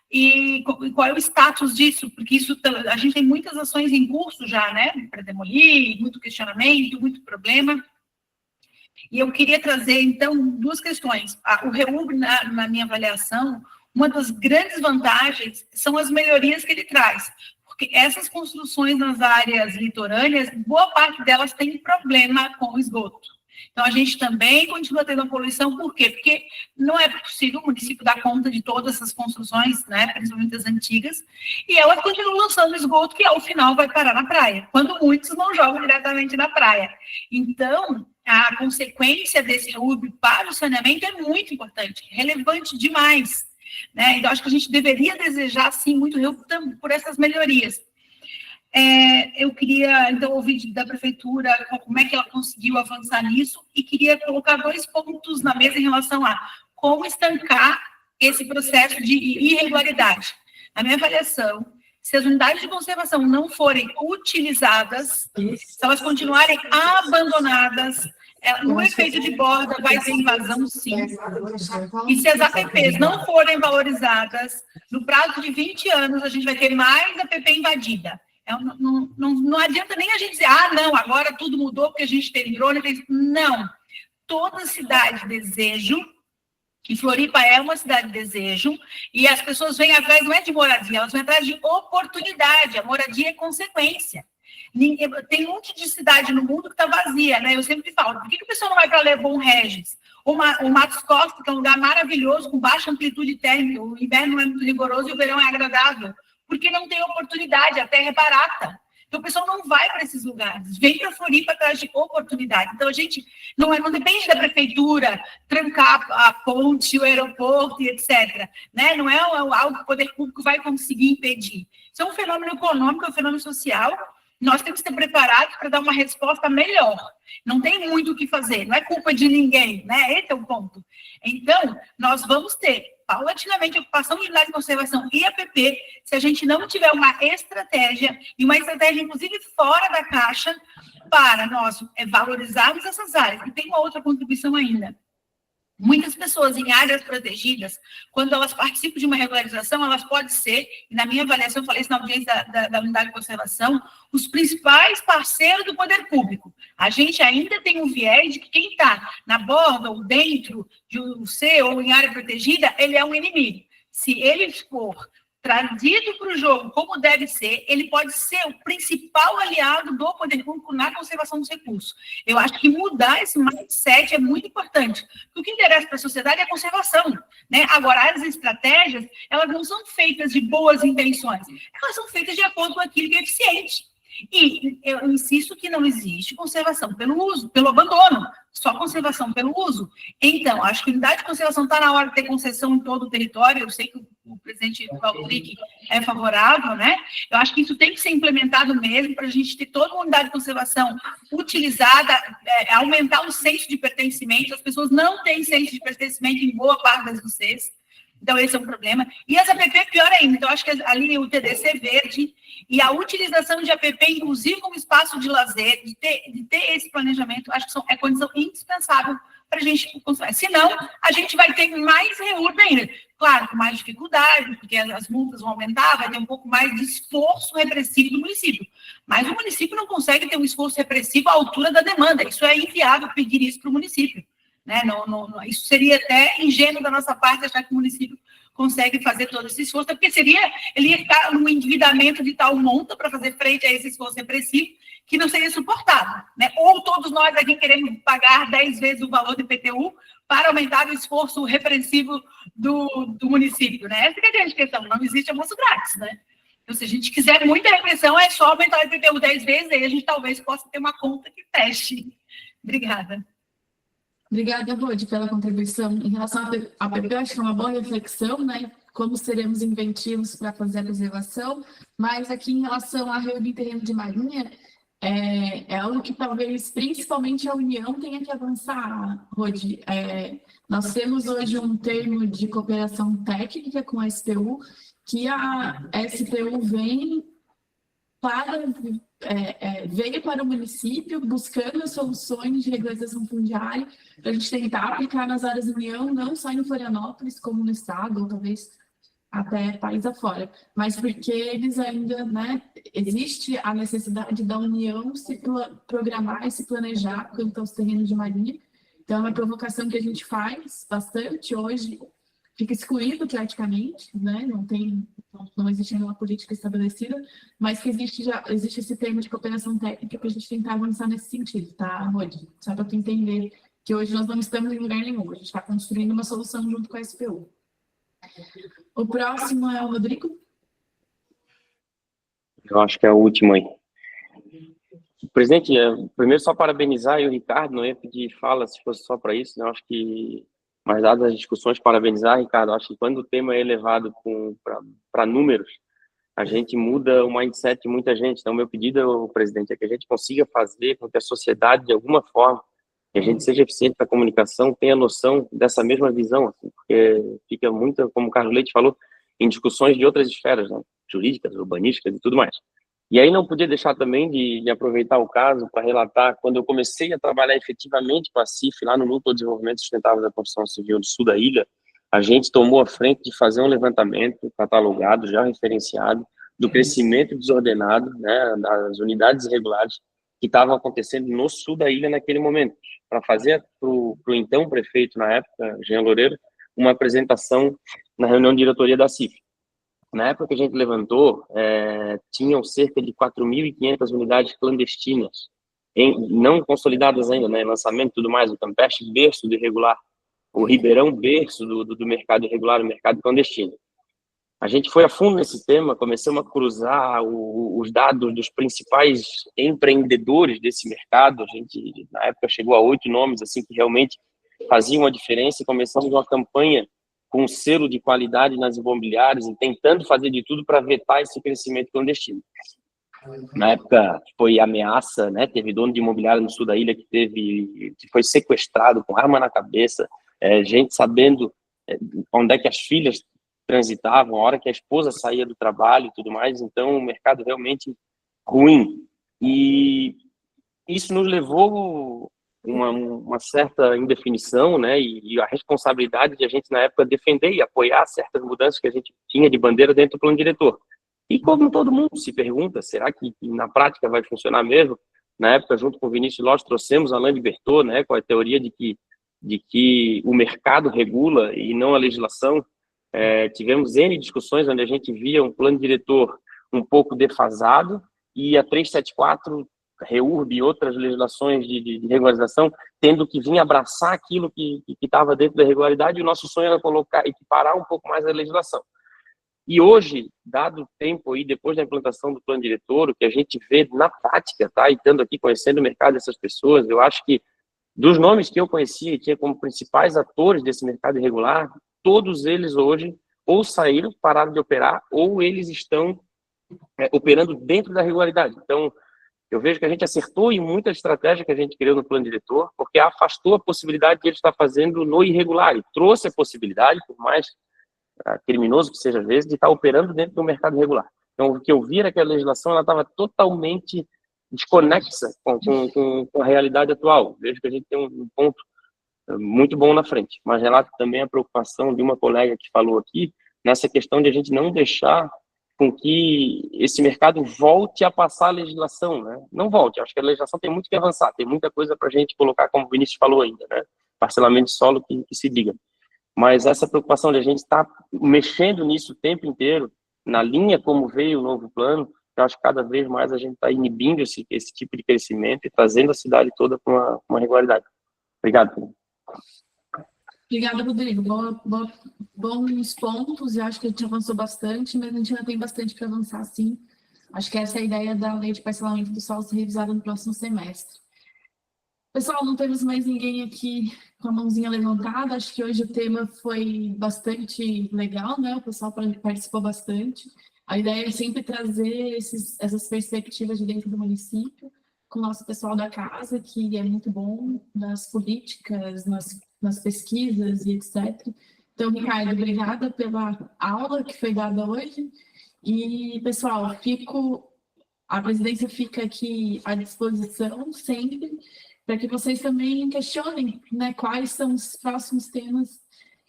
e qual é o status disso? Porque isso, a gente tem muitas ações em curso já, né, para demolir, muito questionamento, muito problema. E eu queria trazer, então, duas questões. O REURB, na minha avaliação, uma das grandes vantagens são as melhorias que ele traz. Porque essas construções nas áreas litorâneas, boa parte delas tem problema com o esgoto. Então, a gente também continua tendo a poluição, por quê? Porque não é possível o município dar conta de todas essas construções, né, principalmente as antigas, e elas continuam lançando esgoto que, ao final, vai parar na praia, quando muitos não jogam diretamente na praia. Então, a consequência desse REURB para o saneamento é muito importante, relevante demais, né? Então, acho que a gente deveria desejar, sim, muito REURB por essas melhorias. Eu queria, então, ouvir da prefeitura como é que ela conseguiu avançar nisso e queria colocar 2 pontos na mesa em relação a como estancar esse processo de irregularidade. Na minha avaliação, se as unidades de conservação não forem utilizadas, se elas continuarem abandonadas, no efeito de borda vai ter invasão, sim. E se as APPs não forem valorizadas, no prazo de 20 anos, a gente vai ter mais APP invadida. Não adianta nem a gente dizer, não, agora tudo mudou porque a gente tem drone. Não. Toda cidade desejo, que Floripa é uma cidade de desejo, e as pessoas vêm atrás, não é de moradia, elas vêm atrás de oportunidade. A moradia é consequência. Tem um monte de cidade no mundo que está vazia, né? Eu sempre falo, por que o pessoal não vai para Leblon Regis? O Matos Costa, que é um lugar maravilhoso, com baixa amplitude térmica, o inverno não é muito rigoroso e o verão é agradável, porque não tem oportunidade, a terra é barata. Então, o pessoal não vai para esses lugares, vem para Floripa atrás de oportunidade. Então, a gente não depende da prefeitura trancar a ponte, o aeroporto e etc. Né? Não é algo que o poder público vai conseguir impedir. Isso é um fenômeno econômico, é um fenômeno social. Nós temos que estar preparados para dar uma resposta melhor. Não tem muito o que fazer, não é culpa de ninguém, né? Esse é o ponto. Então, nós vamos ter, paulatinamente, ocupação de unidade de conservação e APP, se a gente não tiver uma estratégia, e uma estratégia, inclusive, fora da caixa, para nós valorizarmos essas áreas. E tem uma outra contribuição ainda. Muitas pessoas em áreas protegidas, quando elas participam de uma regularização, elas podem ser, e na minha avaliação, eu falei isso na audiência da unidade de conservação, os principais parceiros do poder público. A gente ainda tem um viés de que quem está na borda ou dentro de um C ou em área protegida, ele é um inimigo. se ele for trazido para o jogo como deve ser, ele pode ser o principal aliado do poder público na conservação dos recursos. Eu acho que mudar esse mindset é muito importante. O que interessa para a sociedade é a conservação, né? Agora, as estratégias, elas não são feitas de boas intenções, elas são feitas de acordo com aquilo que é eficiente. E eu insisto que não existe conservação pelo uso, pelo abandono, só conservação pelo uso. Então, acho que a unidade de conservação está na hora de ter concessão em todo o território. Eu sei que o presidente Valtric é favorável, né? Eu acho que isso tem que ser implementado mesmo para a gente ter toda uma unidade de conservação utilizada, aumentar o senso de pertencimento. As pessoas não têm senso de pertencimento em boa parte das vocês. Então, esse é um problema. E as APP, pior ainda. Então, acho que ali o TDC verde e a utilização de APP, inclusive como espaço de lazer, de ter esse planejamento, acho que é condição indispensável para a gente construir. Senão, a gente vai ter mais reúbe ainda. Claro, com mais dificuldade, porque as multas vão aumentar, vai ter um pouco mais de esforço repressivo do município. Mas o município não consegue ter um esforço repressivo à altura da demanda. Isso é inviável pedir isso para o município. Né? Isso seria até ingênuo da nossa parte achar que o município consegue fazer todo esse esforço, porque ele ia ficar num endividamento de tal monta para fazer frente a esse esforço repressivo que não seria suportável. Né? Ou todos nós aqui queremos pagar 10 vezes o valor do IPTU para aumentar o esforço repressivo do município. Né? Essa é a grande questão, não existe almoço grátis. Né? Então, se a gente quiser muita repressão, é só aumentar o IPTU 10 vezes, aí a gente talvez possa ter uma conta que feche. Obrigada. Obrigada, Rode, pela contribuição. Em relação à APP, eu acho que é uma boa reflexão, né? Como seremos inventivos para fazer a preservação, mas aqui em relação a reunir terreno de marinha, é algo que talvez, principalmente a União, tenha que avançar, Rode. Nós temos hoje um termo de cooperação técnica com a STU, que a STU veio para o município buscando soluções de regularização fundiária para a gente tentar aplicar nas áreas da União, não só em Florianópolis, como no estado, ou talvez até país afora, mas porque eles ainda, né, existe a necessidade da União se programar e se planejar quanto aos terrenos de marinha. Então, é uma provocação que a gente faz bastante hoje, fica excluído praticamente, né? Não existe nenhuma política estabelecida, mas que existe esse termo de cooperação técnica para a gente tentar avançar nesse sentido, tá, Rodi? Só para tu entender que hoje nós não estamos em lugar nenhum, a gente está construindo uma solução junto com a SPU. O próximo é o Rodrigo. Eu acho que é o último aí. Presidente, primeiro só parabenizar eu e o Ricardo, não ia pedir fala se fosse só para isso, né? Eu acho que, mais dadas as discussões, parabenizar, Ricardo, acho que quando o tema é elevado para números, a gente muda o mindset de muita gente. Então, meu pedido, presidente, é que a gente consiga fazer com que a sociedade, de alguma forma, que a gente seja eficiente na comunicação, tenha noção dessa mesma visão, assim, porque fica muito, como o Carlos Leite falou, em discussões de outras esferas, né? Jurídicas, urbanísticas e tudo mais. E aí não podia deixar também de aproveitar o caso para relatar, quando eu comecei a trabalhar efetivamente com a CIF, lá no Núcleo de Desenvolvimento Sustentável da Construção Civil do Sul da ilha, a gente tomou a frente de fazer um levantamento catalogado, já referenciado, do crescimento desordenado, né, das unidades irregulares que estavam acontecendo no sul da ilha naquele momento, para fazer para o então prefeito, na época, Jean Loureiro, uma apresentação na reunião de diretoria da CIF. Na época que a gente levantou, tinham cerca de 4.500 unidades clandestinas, não consolidadas ainda, né, lançamento e tudo mais, o Campeche berço do irregular, o Ribeirão berço do mercado irregular, o mercado clandestino. A gente foi a fundo nesse tema, começamos a cruzar os dados dos principais empreendedores desse mercado. A gente, na época, chegou a 8 nomes assim que realmente faziam a diferença, e começamos uma campanha com selo de qualidade nas imobiliárias e tentando fazer de tudo para vetar esse crescimento clandestino. Na época foi ameaça, né? Teve dono de imobiliária no sul da ilha que foi sequestrado com arma na cabeça, gente sabendo onde é que as filhas transitavam, a hora que a esposa saía do trabalho e tudo mais. Então o mercado realmente ruim, e isso nos levou uma certa indefinição, né, e a responsabilidade de a gente, na época, defender e apoiar certas mudanças que a gente tinha de bandeira dentro do plano diretor. E como todo mundo se pergunta, será que na prática vai funcionar mesmo? Na época, junto com o Vinícius Lopes, trouxemos Alain de Bertot, né, com a teoria de que o mercado regula e não a legislação. Tivemos N discussões onde a gente via um plano diretor um pouco defasado e a 374, REURB e outras legislações de regularização tendo que vir abraçar aquilo que estava dentro da regularidade, e o nosso sonho era equiparar um pouco mais a legislação. E hoje, dado o tempo aí, depois da implantação do plano diretor, o que a gente vê na prática, tá? E estando aqui conhecendo o mercado dessas pessoas, eu acho que dos nomes que eu conhecia e tinha como principais atores desse mercado irregular, todos eles hoje ou saíram, pararam de operar, ou eles estão operando dentro da regularidade. Então, eu vejo que a gente acertou em muita estratégia que a gente criou no plano diretor, porque afastou a possibilidade de ele estar fazendo no irregular, e trouxe a possibilidade, por mais criminoso que seja às vezes, de estar operando dentro do mercado regular. Então, o que eu vi era que a legislação estava totalmente desconexa com a realidade atual. Vejo que a gente tem um ponto muito bom na frente, mas relato também a preocupação de uma colega que falou aqui, nessa questão de a gente não deixar com que esse mercado volte a passar a legislação, né? Não volte, acho que a legislação tem muito que avançar, tem muita coisa para a gente colocar, como o Vinícius falou ainda, né? Parcelamento de solo que se diga. Mas essa preocupação de a gente estar mexendo nisso o tempo inteiro, na linha como veio o novo plano, eu acho que cada vez mais a gente está inibindo esse tipo de crescimento e trazendo a cidade toda para uma regularidade. Obrigado. Obrigada, Rodrigo. Bons pontos, eu acho que a gente avançou bastante, mas a gente ainda tem bastante para avançar, sim. Acho que essa é a ideia da lei de parcelamento do solo ser revisada no próximo semestre. Pessoal, não temos mais ninguém aqui com a mãozinha levantada. Acho que hoje o tema foi bastante legal, né? O pessoal participou bastante. A ideia é sempre trazer essas perspectivas de dentro do município, com o nosso pessoal da casa, que é muito bom nas políticas, nas pesquisas e etc. Então, Ricardo, obrigada pela aula que foi dada hoje. E, pessoal, a presidência fica aqui à disposição sempre, para que vocês também questionem, né, quais são os próximos temas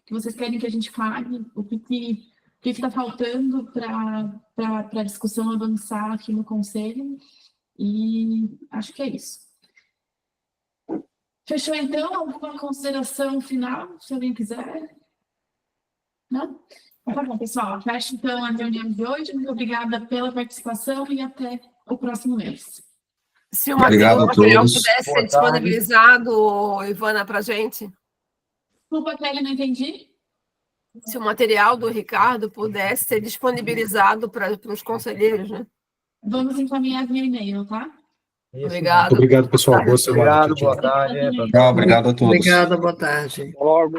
que vocês querem que a gente fale, o que está faltando para a discussão avançar aqui no Conselho. E acho que é isso. Fechou, então? Alguma consideração final, se alguém quiser? Não? Tá bom, pessoal. Fecha, então, a reunião de hoje. Muito obrigada pela participação e até o próximo mês. Se o material pudesse ser disponibilizado, Ivana, para a gente. Desculpa, Kelly, não entendi. Se o material do Ricardo pudesse ser disponibilizado para os conselheiros, né? Vamos encaminhar via e-mail, tá? Obrigado. Muito obrigado, pessoal. Boa semana. Obrigado, boa tarde. Obrigado a todos. Obrigada, boa tarde. Logo.